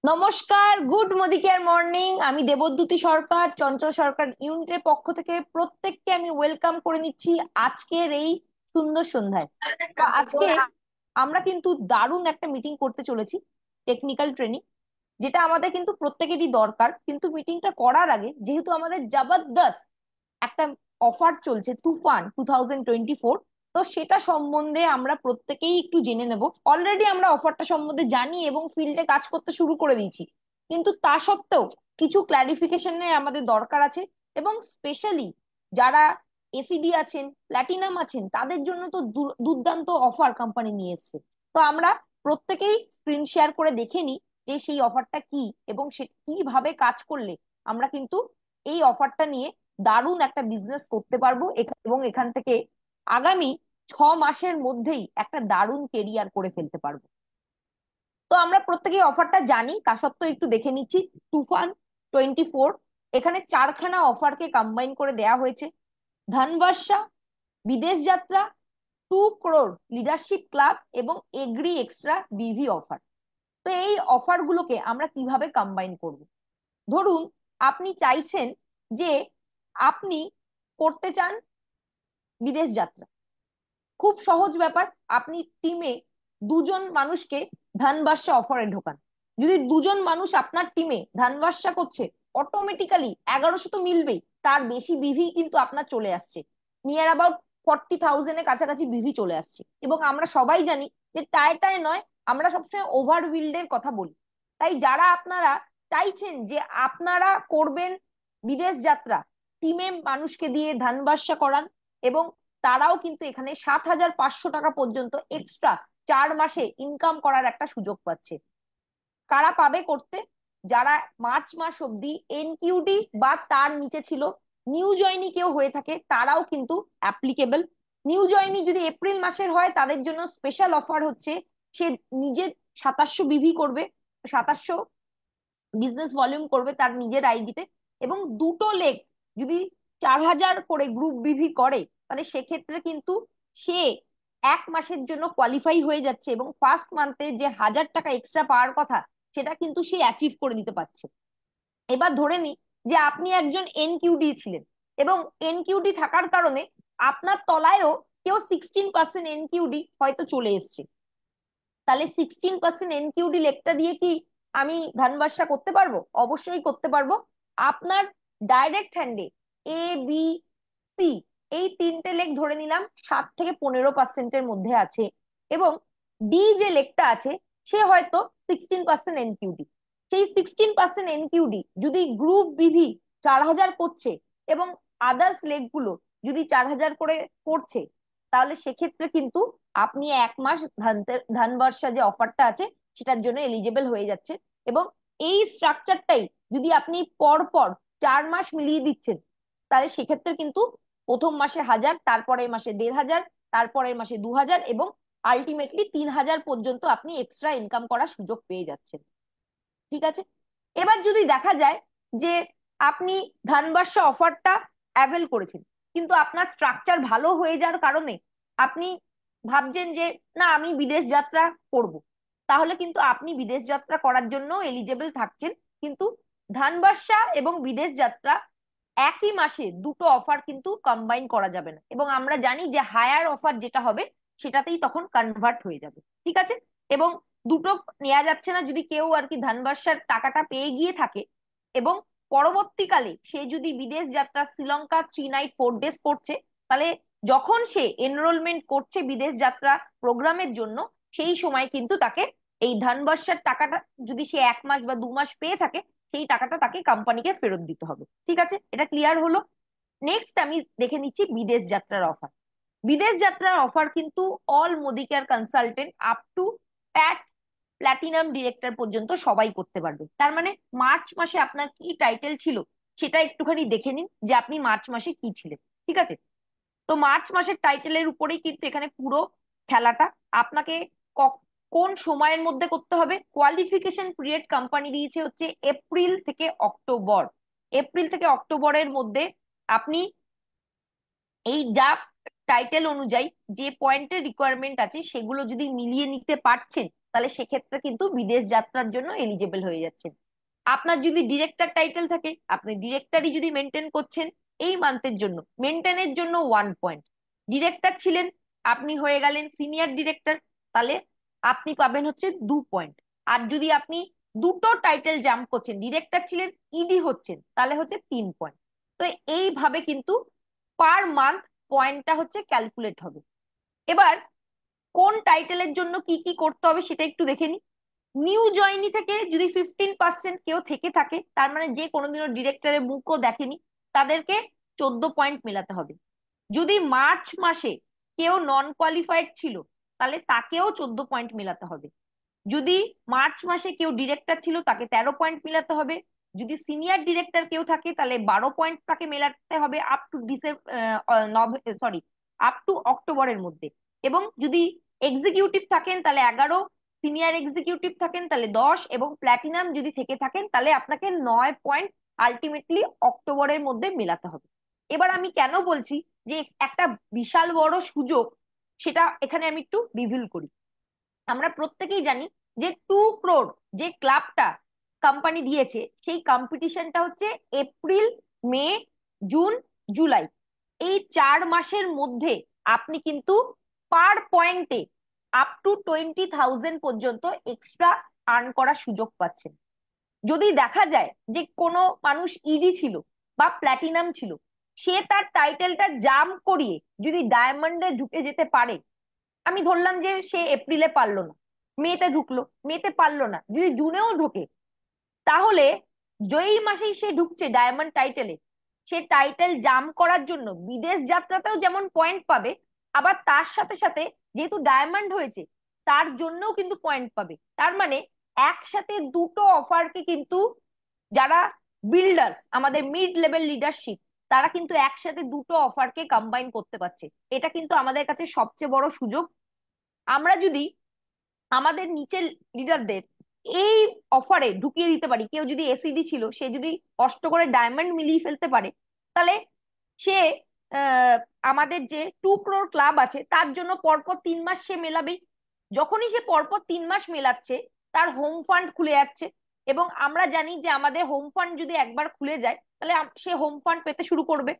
নমস্কার, good Modicare morning. আমি দেবদ্যুতি সরকার, চঞ্চল সরকার ইউনিটের পক্ষ থেকে প্রত্যেককে আমি ওয়েলকাম করে নিচ্ছি আজকের এই সুন্দর সন্ধ্যায়। তো আজকে আমরা কিন্তু দারুণ একটা মিটিং করতে চলেছি, টেকনিক্যাল ট্রেনিং, যেটা আমাদের কিন্তু প্রত্যেকেরই দরকার। কিন্তু মিটিংটা করার আগে যেহেতু আমাদের জবরদস্ত একটা অফার চলছে, তুফান 2024, তো সেটা সম্বন্ধে আমরা প্রত্যেকেই একটু জেনে নেব। অলরেডি আমরা অফারটা সম্বন্ধে জানি এবং ফিল্ডে কাজ করতে শুরু করে দিয়েছি, কিন্তু তা সত্ত্বেও কিছু ক্ল্যারিফিকেশনের আমাদের দরকার আছে। এবং স্পেশালি যারা এসিডি আছেন, প্ল্যাটিনাম আছেন, তাদের জন্য তো দুর্দান্ত অফার কোম্পানি নিয়ে এসেছে। তো আমরা প্রত্যেকেই স্ক্রিন শেয়ার করে দেখে নিই যে সেই অফারটা কি এবং সে কিভাবে কাজ করলে আমরা কিন্তু এই অফারটা নিয়ে দারুণ একটা বিজনেস করতে পারবো এবং এখান থেকে আগামী 6 মাসের মধ্যেই একটা দারুণ কেরিয়ার করে ফেলতে পারবো। তো আমরা প্রত্যেকেই অফারটা জানি, তা সত্ত্বেও একটু দেখে নিচ্ছি। তুফান 24, এখানে চারখানা অফারকে কম্বাইন করে দেয়া হয়েছে। ধনবর্ষা, বিদেশ যাত্রা, 2 crore লিডারশিপ ক্লাব এবং এগ্রি এক্সট্রা বিভি অফার। তো এই অফার গুলোকে আমরা কিভাবে কম্বাইন করব? ধরুন আপনি চাইছেন যে আপনি করতে চান বিদেশ যাত্রা। খুব সহজ ব্যাপার, আপনি টিমে দুজন মানুষকে ধানবাসা অফারে ঢোকান। যদি দুজন মানুষ আপনার টিমে ধানবাসা করছে, অটোমেটিক্যালি 1100 তো মিলবেই, তার বেশি বিভি কিন্তু আপনার চলে আসছে। নিয়ার অ্যাবাউট 40,000-এর কাছাকাছি বিভি চলে আসছে। এবং আমরা সবাই জানি যে টায় টায় নয়, আমরা সবসময় ওভার বিল্ডের কথা বলি। তাই যারা আপনারা চাইছেন যে আপনারা করবেন বিদেশ যাত্রা, টিমে মানুষকে দিয়ে ধানবাসা করান এবং তারাও কিন্তু এখানে 7,500 টাকা পর্যন্ত এক্সট্রা 4 মাসে ইনকাম করার একটা সুযোগ পাচ্ছে। কারা পাবে করতে? যারা মার্চ মাস অব্দি এনকিউডি বা তার নিচে ছিল, নিউ জয়নি কেউ হয়ে থাকে, তারাও কিন্তু অ্যাপ্লিকেবল। নিউ জয়নি যদি এপ্রিল মাসের হয়, তাদের জন্য স্পেশাল অফার হচ্ছে, সে নিজে 2700 বিভি করবে, 2700 বিজনেস ভলিউম করবে তার নিজের আইডিতে। এবং দুটো লেগ যদি 4,000 করে গ্রুপ বিভি করে, তাহলে সেক্ষেত্রে কিন্তু সে 1 মাসের জন্য কোয়ালিফাই হয়ে যাচ্ছে এবং ফার্স্ট মান্থে যে 1,000 টাকা এক্সট্রা পাওয়ার কথা, সেটা কিন্তু সে অ্যাচিভ করে দিতে পারছে। এবার ধরে নি যে আপনি একজন এনকিউডি ছিলেন এবং এনকিউডি থাকার কারণে আপনার তলায়ও কেউ 16% এনকিউডি হয়তো চলে এসছে। তাহলে 16% এনকিউডি লেগটা দিয়ে কি আমি ধান করতে পারবো? অবশ্যই করতে পারবো। আপনার ডাইরেক্ট হ্যান্ডে এ, বি, সি, এই তিনটে লেগ ধরে নিলাম 7 থেকে 15%-এর মধ্যে আছে। এবং ডি যে লেগটা আছে, সে হয়তো 16% এনকিউডি। সেই 16% এনকিউডি যদি গ্রুপ বিভি 4,000 করছে এবং আদার্স লেগ গুলো যদি 4,000 করে করছে, তাহলে সেক্ষেত্রে কিন্তু আপনি 1 মাস ধানবর্ষা যে অফারটা আছে সেটার জন্য এলিজেবল হয়ে যাচ্ছে। এবং এই স্ট্রাকচারটাই যদি আপনি পর পর 4 মাস মিলিয়ে দিচ্ছেন, তাহলে সেক্ষেত্রে কিন্তু প্রথম মাসে 1,000, তারপরের মাসে 1,500, তারপরের মাসে 2,000 এবং আলটিমেটলি 3,000 পর্যন্ত আপনি এক্সট্রা ইনকাম করার সুযোগ পেয়ে যাচ্ছেন। ঠিক আছে? এবার যদি দেখা যায় যে আপনি ধানবর্ষা অফারটা অ্যাভেল করেছেন, কিন্তু আপনার স্ট্রাকচার ভালো হয়ে যাওয়ার কারণে আপনি ভাবছেন যে না, আমি বিদেশ যাত্রা করব, তাহলে কিন্তু আপনি বিদেশ যাত্রা করার জন্য এলিজেবল থাকছেন। কিন্তু ধানবর্ষা এবং বিদেশ যাত্রা একই মাসে দুটো অফার কিন্তু কম্বাইন করা যাবে না, এবং আমরা জানি যে হায়ার অফার যেটা হবে সেটাতেই তখন কনভার্ট হয়ে যাবে। ঠিক আছে? এবং দুটো নেওয়া যাচ্ছে না যদি কেউ আর কি ধানবর্ষার টাকাটা পেয়ে গিয়ে থাকে এবং পরবর্তীকালে সে যদি বিদেশ যাত্রা শ্রীলঙ্কা 3 নাইট 4 ডেজ করছে, তাহলে যখন সে এনরোলমেন্ট করছে বিদেশ যাত্রা প্রোগ্রামের জন্য, সেই সময় কিন্তু তাকে এই ধানবর্ষার টাকাটা যদি সে 1 মাস বা 2 মাস পেয়ে থাকে, সেই টাকাটা তাকে কোম্পানিকে ফেরত দিতে হবে। ঠিক আছে? এটা ক্লিয়ার হলো? নেক্সট আমি দেখে নিচ্ছি বিদেশ যাত্রার অফার। বিদেশ যাত্রার অফার কিন্তু all Modicare consultant up to Pat platinum director পর্যন্ত সবাই করতে পারবে। তার মানে মার্চ মাসে আপনার কি টাইটেল ছিল সেটা একটুখানি দেখে নিন যে আপনি মার্চ মাসে কি ছিলেন। ঠিক আছে? তো মার্চ মাসের টাইটেলের উপরেই কিন্তু এখানে পুরো খেলাটা। আপনাকে কোন সময়ের মধ্যে করতে হবে? কোয়ালিফিকেশন পিরিয়ড কোম্পানি দিয়েছে হচ্ছে এপ্রিল থেকে অক্টোবর। এপ্রিল থেকে অক্টোবরের মধ্যে আপনি এই যা টাইটেল অনুযায়ী যে পয়েন্টের রিকোয়ারমেন্ট আছে সেগুলো যদি মিলিয়ে নিতে পারছেন, তাহলে সেক্ষেত্রে কিন্তু বিদেশ যাত্রার জন্য এলিজেবল হয়ে যাচ্ছেন। আপনার যদি ডিরেক্টর টাইটেল থাকে, আপনি ডিরেক্টরই যদি মেনটেন করছেন এই মান্থের জন্য, মেনটেনের জন্য 1 পয়েন্ট। ডিরেক্টর ছিলেন, আপনি হয়ে গেলেন সিনিয়র ডিরেক্টর, তাহলে আপনি পাবেন হচ্ছে 2 পয়েন্ট। আর যদি আপনি দুটো টাইটেল জাম্প করছেন, ডিরেক্টর ছিলেন ইডি হচ্ছেন, তাহলে হচ্ছে 3 পয়েন্ট। তো এইভাবে কিন্তু পার মান্থ পয়েন্টটা হচ্ছে ক্যালকুলেট হবে। এবার কোন টাইটেলের জন্য কি কি করতে হবে সেটা একটু দেখে নি। নিউ জয়নি থেকে যদি 15% কেউ থেকে থাকে, তার মানে যে কোনোদিনও ডিরেক্টরের মুখও দেখেনি, তাদেরকে 14 পয়েন্ট মেলাতে হবে। যদি মার্চ মাসে কেউ নন কোয়ালিফাইড ছিল, তাহলে তাকেও 14 পয়েন্ট মেলাতে হবে। যদি মার্চ মাসে কেউ ডিরেক্টর ছিল, তাকে 13 পয়েন্ট মেলাতে হবে। যদি সিনিয়র ডিরেক্টর কেউ থাকে, তাহলে 12 পয়েন্ট তাকে মেলাতে হবে আপ টু আপ টু অক্টোবরের মধ্যে। এবং যদি এক্সিকিউটিভ থাকেন তাহলে 11, সিনিয়র এক্সিকিউটিভ থাকেন তাহলে 10, এবং প্ল্যাটিনাম যদি থেকে থাকেন তাহলে আপনাকে 9 পয়েন্ট আলটিমেটলি অক্টোবরের মধ্যে মেলাতে হবে। এবার আমি কেন বলছি যে একটা বিশাল বড় সুযোগ, সেটা এখানে আমি একটু রিভিল করি। আমরা প্রত্যেকেই জানি যে 2 crore যে ক্লাবটা কোম্পানি দিয়েছে, সেই কম্পিটিশনটা হচ্ছে এপ্রিল, মে, জুন, জুলাই, এই 4 মাসের মধ্যে আপনি কিন্তু পার পয়েন্টে আপ টু 20,000 পর্যন্ত এক্সট্রা আর্ন করার সুযোগ পাচ্ছেন। যদি দেখা যায় যে কোনো মানুষ ইডি ছিল বা প্ল্যাটিনাম ছিল, সে তার টাইটেলটা জাম্প করিয়ে যদি ডায়মন্ডে ঢুকে যেতে পারে, আমি ধরলাম যে সে এপ্রিলে পারলো না, মেতে ঢুকলো, মেতে পারলো না, যদি জুনেও ঢোকে, তাহলে যেই মাসেই সে ঢুকছে ডায়মন্ড টাইটেলে, সে টাইটেল জাম্প করার জন্য বিদেশ যাত্রাতেও যেমন পয়েন্ট পাবে, আবার তার সাথে সাথে যেহেতু ডায়মন্ড হয়েছে তার জন্যও কিন্তু পয়েন্ট পাবে। তার মানে একসাথে দুটো অফারকে কিন্তু যারা বিল্ডার্স, আমাদের মিড লেভেল লিডারশিপ, তারা কিন্তু একসাথে দুটো অফারকে কম্বাইন করতে পারছে। এটা কিন্তু আমাদের কাছে সবচেয়ে বড় সুযোগ। আমরা যদি আমাদের নিচের লিডারদের এই অফারে ঢুকিয়ে দিতে পারি, কেউ যদি এসিডি ছিল সে যদি কষ্ট করে ডায়মন্ড মিলিয়ে ফেলতে পারে, তাহলে সে আহ, আমাদের যে 2 crore ক্লাব আছে তার জন্য পরপর 3 মাস সে মেলাবেই। যখনই সে পরপর 3 মাস মেলাচ্ছে, তার হোম ফান্ড খুলে যাচ্ছে। এবং আমরা জানি যে আমাদের হোম ফান্ড যদি একবার খুলে যায়, তাহলে সে হোম ফান্ড পেতে শুরু করবে।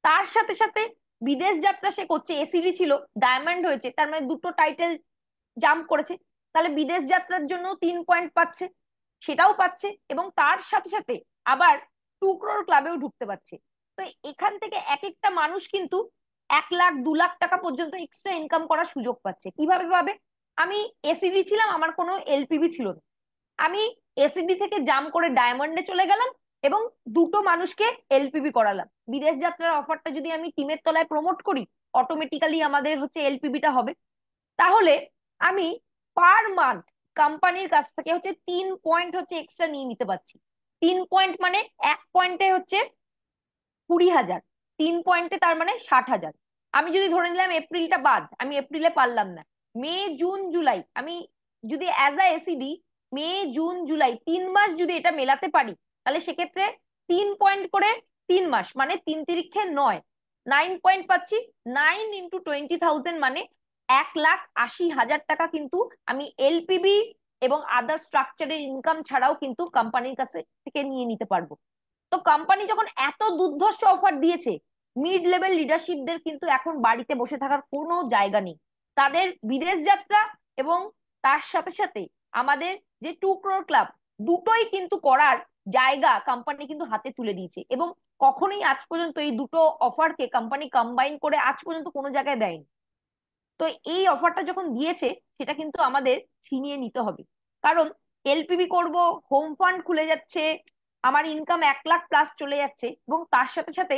তার সাথে সাথে বিদেশ যাত্রা সে করছে, এসিডি ছিল, ডায়মন্ড হয়েছে, তার মানে দুটো টাইটেল জাম্প করেছে, তাহলে বিদেশ যাত্রার জন্য 3 পয়েন্ট পাচ্ছে, সেটাও পাচ্ছে। এবং তার সাথে সাথে আবার 2 crore ক্লাবেও ঢুকতে পারছে। তো এখান থেকে এক একটা মানুষ কিন্তু 1 লাখ 2 লাখ টাকা পর্যন্ত এক্সট্রা ইনকাম করার সুযোগ পাচ্ছে। কিভাবে পাবে? আমি এসিডি ছিলাম, আমার কোনো এলপিবি ছিল না, আমি এসিডি থেকে জাম্প করে ডায়মন্ডে চলে গেলাম এবং দুটো মানুষকে এলপিবি করালাম। বিদেশ যাত্রার অফারটা যদি আমি টিমের তলায় প্রমোট করি, অটোমেটিক্যালি আমাদের হচ্ছে এলপিবিটা হবে। তাহলে আমি পার মান্থ কোম্পানির কাছ থেকে হচ্ছে 3 পয়েন্ট হচ্ছে এক্সট্রা নিয়ে নিতে পারছি। 3 পয়েন্ট মানে 1 পয়েন্টে হচ্ছে 20,000, 3 পয়েন্টে তার মানে 60,000। আমি যদি ধরে নিলাম এপ্রিলটা বাদ, আমি এপ্রিলে পারলাম না, মে, জুন, জুলাই, আমি যদি as a ACD May, June, July 3 মাস যদি এটা মেলাতে পারি, তাহলে সেক্ষেত্রে 3 পয়েন্ট করে 3 মাস মানে 3 তিরিক্ষে 9, 9 পয়েন্ট পাচ্ছি। 9 × 20,000 মানে 1,80,000 টাকা কিন্তু আমি এলপিবি এবং আদার স্ট্রাকচারের ইনকাম ছাড়াও কিন্তু কোম্পানির কাছে থেকে নিয়ে নিতে পারবো। তো কোম্পানি যখন এত দুর্ধর্ষ অফার দিয়েছে, মিড লেভেল লিডারশিপদের কিন্তু এখন বাড়িতে বসে থাকার কোনো জায়গা নেই। তাদের বিদেশ যাত্রা এবং তার সাথে সাথে আমাদের যে 2 crore ক্লাব, দুটোই কিন্তু করার জায়গা কোম্পানি কিন্তু হাতে তুলে দিয়েছে। এবং কখনোই আজ পর্যন্ত এই দুটো অফারকে কোম্পানি কম্বাইন করে আজ পর্যন্ত কোনো জায়গায় দেয়নি। তো এই অফারটা যখন দিয়েছে, সেটা কিন্তু আমাদের ছিনিয়ে নিতে হবে। কারণ এলপিবি করব, হোম ফান্ড খুলে যাচ্ছে, আমার ইনকাম 1 লাখ প্লাস চলে যাচ্ছে, এবং তার সাথে সাথে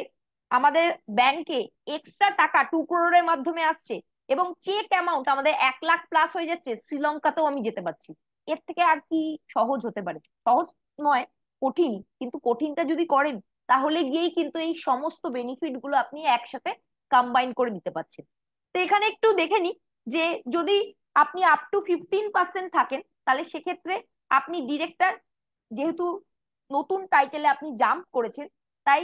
আমাদের ব্যাংকে এক্সট্রা টাকা 2 crore মাধ্যমে আসছে, এবং চেক অ্যামাউন্ট আমাদের 1 লাখ প্লাস হয়ে যাচ্ছে। শ্রীলঙ্কাতেও আমি যেতে পারছি। এর থেকে আর কি সহজ হতে পারে? সহজ নয়, কঠিন। কিন্তু কঠিনটা যদি করেন, তাহলে গিয়েই কিন্তু এই সমস্ত বেনিফিট গুলো আপনি একসাথে কম্বাইন করে নিতে পারছেন। তো এখানে একটু দেখে নি যে যদি আপনি আপ টু 15% থাকেন, তাহলে সেক্ষেত্রে আপনি ডিরেক্টর, যেহেতু নতুন টাইটেলে আপনি জাম্প করেছেন, তাই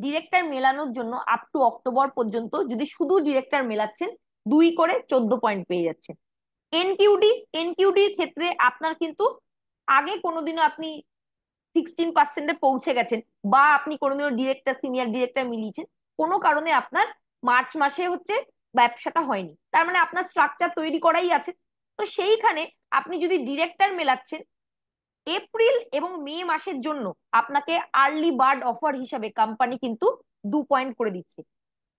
ডিরেক্টর মেলানোর জন্য আপ টু অক্টোবর পর্যন্ত যদি শুধু ডিরেক্টর মেলাচ্ছেন 2 করে 14 পয়েন্ট পেয়ে যাচ্ছেন। এনকিউডি, এনকিউডির ক্ষেত্রে আপনার কিন্তু আগে কোনোদিনও আপনি 16% পৌঁছে গেছেন, বা আপনি কোনোদিনও ডিরেক্টর সিনিয়র ডিরেক্টর মিলিয়েছেন, কোনো কারণে আপনার মার্চ মাসে হচ্ছে ব্যবসাটা হয়নি, তার মানে আপনার স্ট্রাকচার তৈরি করাই আছে। তো সেইখানে আপনি যদি ডিরেক্টর মেলাচ্ছেন, এপ্রিল এবং মে মাসের জন্য আপনাকে আর্লি বার্ড অফার হিসাবে কোম্পানি কিন্তু 2 পয়েন্ট করে দিচ্ছে।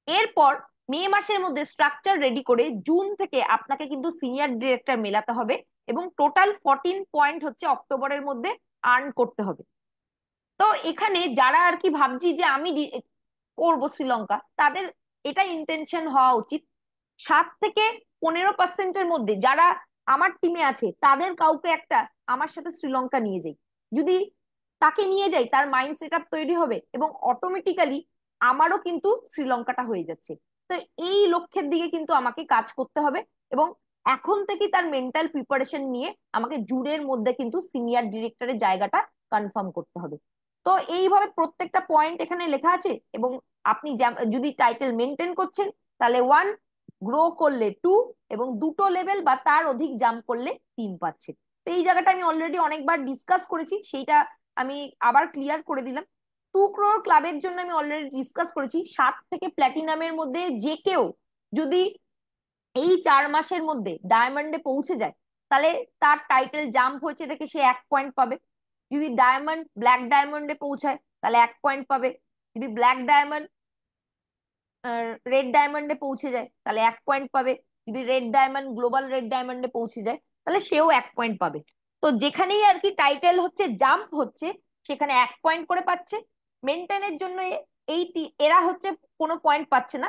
এরপর মে মাসের মধ্যে স্ট্রাকচার রেডি করে জুন থেকে আপনাকে কিন্তু সিনিয়র ডিরেক্টর মেলাতে হবে, এবং টোটাল 14 পয়েন্ট হচ্ছে অক্টোবরের মধ্যে আর্ন করতে হবে। তো এখানে যারা আর কি ভাবছি যে আমি করবো শ্রীলঙ্কা, তাদের এটা ইন্টেনশন হওয়া উচিত 7 থেকে 15%-এর মধ্যে যারা আমার টিমে আছে তাদের কাউকে একটা আমার সাথে শ্রীলঙ্কা নিয়ে যাই। যদি তাকে নিয়ে যাই, তার মাইন্ড সেট আপ তৈরি হবে এবং অটোমেটিক্যালি আমারও কিন্তু শ্রীলঙ্কাটা হয়ে যাচ্ছে। তো এই লক্ষ্যের দিকে কিন্তু আমাকে কাজ করতে হবে, এবং এখন থেকে তার মেন্টাল প্রিপারেশন নিয়ে আমাকে জুনের মধ্যে কিন্তু সিনিয়র ডিরেক্টরের জায়গাটা কনফার্ম করতে হবে। তো এইভাবে প্রত্যেকটা পয়েন্ট এখানে লেখা আছে, এবং আপনি যদি টাইটেল মেনটেন করছেন তাহলে 1, গ্রো করলে 2, এবং 2টো লেভেল বা তার অধিক জাম্প করলে 3 পাচ্ছেন। তো এই জায়গাটা আমি অলরেডি অনেকবার ডিসকাস করেছি, সেইটা আমি আবার ক্লিয়ার করে দিলাম। 2 ক্রোর ক্লাবের জন্য আমি অলরেডি ডিসকাস করেছি, 7 থেকে প্ল্যাটিনামের মধ্যে যে কেউ যদি এই 4 মাসের মধ্যে ডায়মন্ডে পৌঁছে যায়, তাহলে তার টাইটেল জাম্প হয়েছে দেখে সে 1 পয়েন্ট পাবে। যদি ডায়মন্ড ব্ল্যাক ডায়মন্ডে পৌঁছায় তাহলে 1 পয়েন্ট পাবে। যদি ব্ল্যাক ডায়মন্ড রেড ডায়মন্ডে পৌঁছে যায় তাহলে 1 পয়েন্ট পাবে। যদি রেড ডায়মন্ড গ্লোবাল রেড ডায়মন্ডে পৌঁছে যায় তাহলে সেও 1 পয়েন্ট পাবে। তো যেখানেই আর কি টাইটেল হচ্ছে জাম্প হচ্ছে, সেখানে 1 পয়েন্ট করে পাচ্ছে। মেনটেনের জন্য এরা হচ্ছে কোনো পয়েন্ট পাচ্ছে না।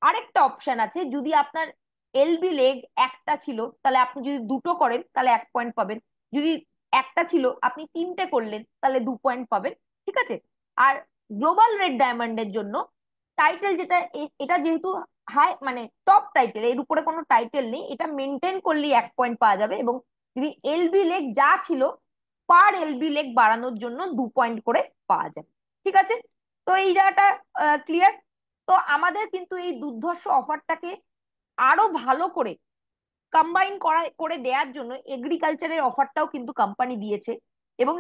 আরেকটা অপশন আছে, যদি আপনার এলবি লেগ একটা ছিল তাহলে আপনি যদি 2টো করেন তাহলে 1 পয়েন্ট পাবেন। যদি একটা ছিল আপনি 3টে করলেন তাহলে 2 পয়েন্ট পাবেন। ঠিক আছে। আর গ্লোবাল রেড ডায়মন্ডের জন্য টাইটেল যেটা এটা যেহেতু হাই মানে টপ টাইটেল, এর উপরে কোনো টাইটেল নেই, এটা মেনটেন করলেই 1 পয়েন্ট পাওয়া যাবে। এবং যদি এলবি লেগ যা ছিল, পার এলবি লেগ বাড়ানোর জন্য 2 পয়েন্ট করে পাওয়া যায়। ঠিক আছে। তো এই জায়গাটা ক্লিয়ার। তো আমাদের কিন্তু এই দুর্ধর্ষ অফারটাকে আরো ভালো করে কম্বাইন করে দেওয়ার জন্য এগ্রিকালচারের অফারটাও কিন্তু কোম্পানি দিয়েছে, এবং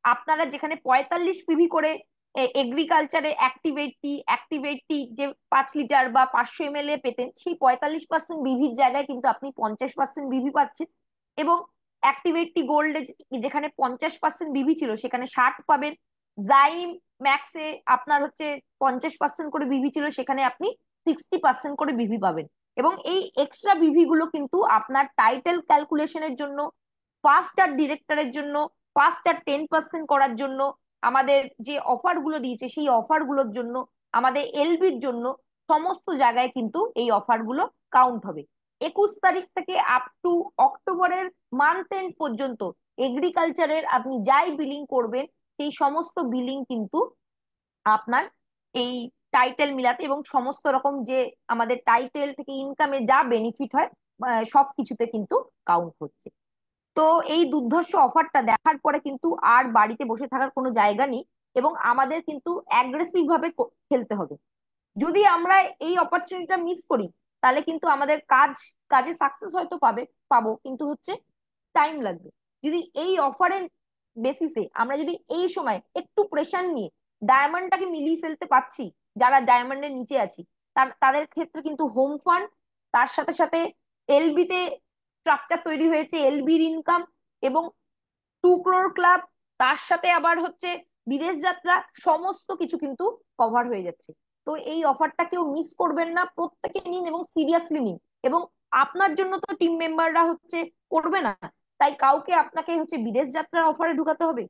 আপনারা যেখানে 45 পিভি করে এগ্রিকালচারে অ্যাক্টিভেট টি যে 5 লিটার বা 500 ml পেতেন, সেই 45% বিভির জায়গায় কিন্তু আপনি 50% বিভি পাচ্ছেন। এবং অ্যাক্টিভেট টি গোল্ডে যেখানে 50% বিভি ছিল সেখানে 60 পাবেন। জাইম ম্যাক্সে আপনার হচ্ছে 50% করে বিভি ছিল, সেখানে আপনি 60% করে বিভি পাবেন। এবং এই এক্সট্রা বিভি গুলো কিন্তু আপনার টাইটেল ক্যালকুলেশনের জন্য, ফার্স্ট আর ডিরেক্টরের জন্য, ফার্স্ট আর 10% করার জন্য, আমাদের যে অফার গুলো দিয়েছে সেই অফার গুলোর জন্য, আমাদের এলবির জন্য, সমস্ত জায়গায় কিন্তু এই অফার গুলো কাউন্ট হবে। 21 তারিখ থেকে আপ টু অক্টোবরের মান্থ এন্ড পর্যন্ত এগ্রিকালচারের আপনি যাই বিলিং করবেন, সেই সমস্ত বিলিং কিন্তু আপনার এই টাইটেল মিলাতে এবং সমস্ত রকম যে আমাদের টাইটেল থেকে ইনকামে যা বেনিফিট হয় সবকিছুতে কিন্তু কাউন্ট হচ্ছে। তো এই দুর্ধর্ষ অফারটা দেখার পরে কিন্তু আর বাড়িতে বসে থাকার কোনো জায়গা নেই, এবং আমাদের কিন্তু অ্যাগ্রেসিভ ভাবে খেলতে হবে। যদি আমরা এই অপরচুনিটিটা মিস করি, তাহলে কিন্তু আমাদের কাজে সাকসেস হয়তো পাবো, কিন্তু হচ্ছে টাইম লাগবে। যদি এই অফারের বেসিসে আমরা যদি এই সময় একটু প্রেশার নিয়ে ডায়মন্ডটাকে মিলিয়ে ফেলতে পারছি, যারা ডায়মন্ডের নিচে আছি, তাদের ক্ষেত্রে কিন্তু হোম ফান্ড, তার সাথে সাথে এলবিতে স্ট্রাকচার তৈরি হয়েছে, এলবির ইনকাম, এবং 2 ক্রোর ক্লাব, তার সাথে আবার হচ্ছে বিদেশ যাত্রা, সমস্ত কিছু কিন্তু কভার হয়ে যাচ্ছে। তো এই অফারটা কেউ মিস করবেন না, প্রত্যেকে নিন এবং সিরিয়াসলি নিন। এবং আপনার জন্য তো টিম মেম্বাররা হচ্ছে করবে না, তাই কাউকে আপনাকে হচ্ছে বিদেশ যাত্রার অফারে ঢুকাতে হবে।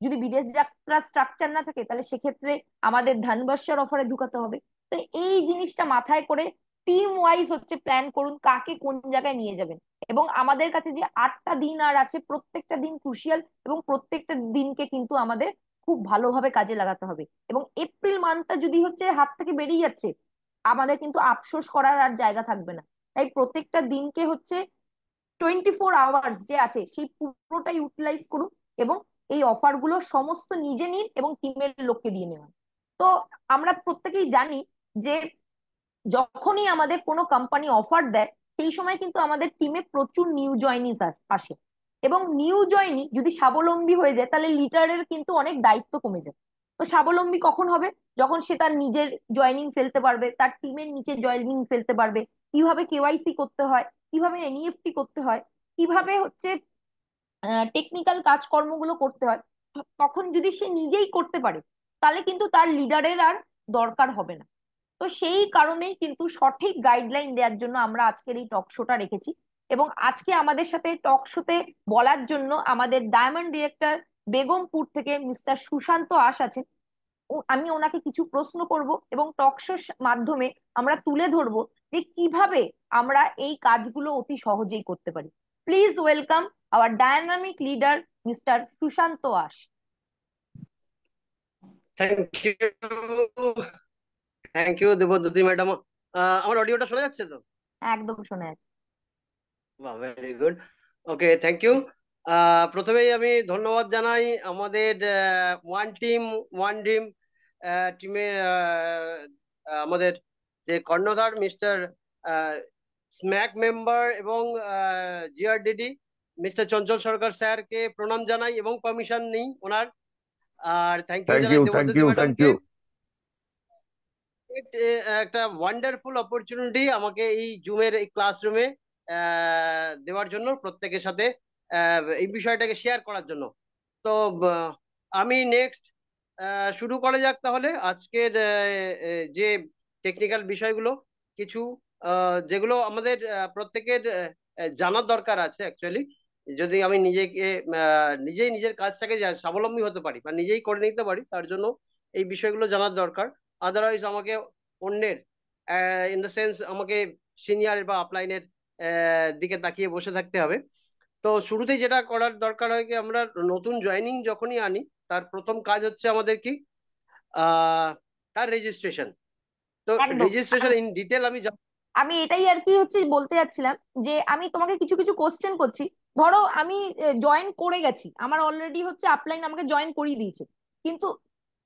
যদি বিদেশ যাত্রার স্ট্রাকচার না থাকে তাহলে সেক্ষেত্রে আমাদের ধানবাসার অফারে ঢুকাতে হবে। তো এই জিনিসটা মাথায় করে টিম ওয়াইজ হচ্ছে প্ল্যান করুন কাকে কোন জায়গায় নিয়ে যাবেন। এবং আমাদের কাছে যে 8টা দিন আর আছে, প্রত্যেকটা দিন ক্রুশিয়াল, এবং প্রত্যেকটা দিনকে কিন্তু আমাদের খুব ভালোভাবে কাজে লাগাতে হবে। এবং এপ্রিল মান্থটা যদি হচ্ছে হাত থেকে বেরিয়ে যাচ্ছে, আমাদের কিন্তু আফসোস করার আর জায়গা থাকবে না। তাই প্রত্যেকটা দিনকে হচ্ছে 24 আওয়ার্স যে আছে সেই পুরোটা ইউটিলাইজ করুন, এবং এই অফার গুলো সমস্ত নিজে নিন এবং টিমের লোককে দিয়ে নেওয়ান। তো আমরা প্রত্যেকেই জানি যে যখনই আমাদের কোনো কোম্পানি অফার দেয় সেই সময় কিন্তু আমাদের টিমে প্রচুর নিউ জয়নিস আসে। এবং নিউ জয়নি যদি স্বাবলম্বী হয়ে যায় তাহলে লিডারের কিন্তু অনেক দায়িত্ব কমে যায়। তো স্বাবলম্বী কখন হবে? যখন সে তার নিজের জয়নিং ফেলতে পারবে, তার টিমের নিচে জয়নিং ফেলতে পারবে, কিভাবে কেওয়াইসি করতে হয়, কিভাবে এনইএফটি করতে হয়, কিভাবে হচ্ছে টেকনিক্যাল কাজকর্মগুলো করতে হয়, তখন যদি সে নিজেই করতে পারে তাহলে কিন্তু তার লিডারের আর দরকার হবে না। তো সেই কারণেই কিন্তু সঠিক গাইডলাইন দেওয়ার জন্য আমরা আজকের এই টক শোটা রেখেছি। এবং আজকে আমাদের সাথে টক শোতে বলার জন্য আমাদের ডায়মন্ড ডিরেক্টর বেগমপুর থেকে মিস্টার সুশান্ত আশ আছেন। আমি ওনাকে কিছু প্রশ্ন করব এবং টক শোর মাধ্যমে আমরা তুলে ধরবো যে কিভাবে আমরা এই কাজগুলো অতি সহজেই করতে পারি। Please welcome our dynamic leader mister Sushanta Ash. Thank you, thank you Debadyuti madam. আমার অডিওটা শোনা যাচ্ছে তো? একদম শোনা যাচ্ছে। বাহ, very good. Okay, thank you. প্রথমেই আমি ধন্যবাদ জানাই আমাদের ওয়ান টিম ওয়ান ড্রিম টিমে আমাদের যে কর্ণধার মিস্টার স্ম্যাক মেম্বার এবং জিআরডিডি মিস্টার চঞ্চল সরকার স্যারকে প্রণাম জানাই এবং পারমিশন নিই ওনার। আর থ্যাংক ইউ থ্যাংক জানাই you, thank Debdyuti you, thank ম্যাডামকে। ইউ। একটা ওয়ান্ডারফুল অপরচুনিটি আমাকে এই জুমের এই ক্লাসরুমে দেওয়ার জন্য, প্রত্যেকের সাথে এই বিষয়টাকে শেয়ার করার জন্য। তো আমি নেক্সট শুরু করা যাক তাহলে আজকের যে টেকনিক্যাল বিষয়গুলো কিছু যেগুলো আমাদের প্রত্যেকের জানার দরকার আছে অ্যাকচুয়ালি। যদি আমি নিজেই নিজের কাজটাকে স্বাবলম্বী হতে পারি বা নিজেই করে নিতে পারি, তার জন্য এই বিষয়গুলো জানার দরকার। আদারওয়াইজ আমাকে অন্যের ইন দ্য সেন্স আমাকে সিনিয়র বা আপলাইনের দিকে তাকিয়ে বসে থাকতে হবে। তো শুরুতেই যেটা করার দরকার হয় কি, আমরা নতুন জয়েনিং যখনই আনি তার প্রথম কাজ হচ্ছে আমাদের কি, তার রেজিস্ট্রেশন। তো একদম। রেজিস্ট্রেশন ইন ডিটেল আমি আমি এটাই আর কি হচ্ছে বলতে যাচ্ছিলাম যে আমি তোমাকে কিছু কিছু কোশ্চেন করছি। ধরো আমি জয়েন করে গেছি, আমার অলরেডি হচ্ছে আপলাইন আমাকে জয়েন করিয়ে দিয়েছে, কিন্তু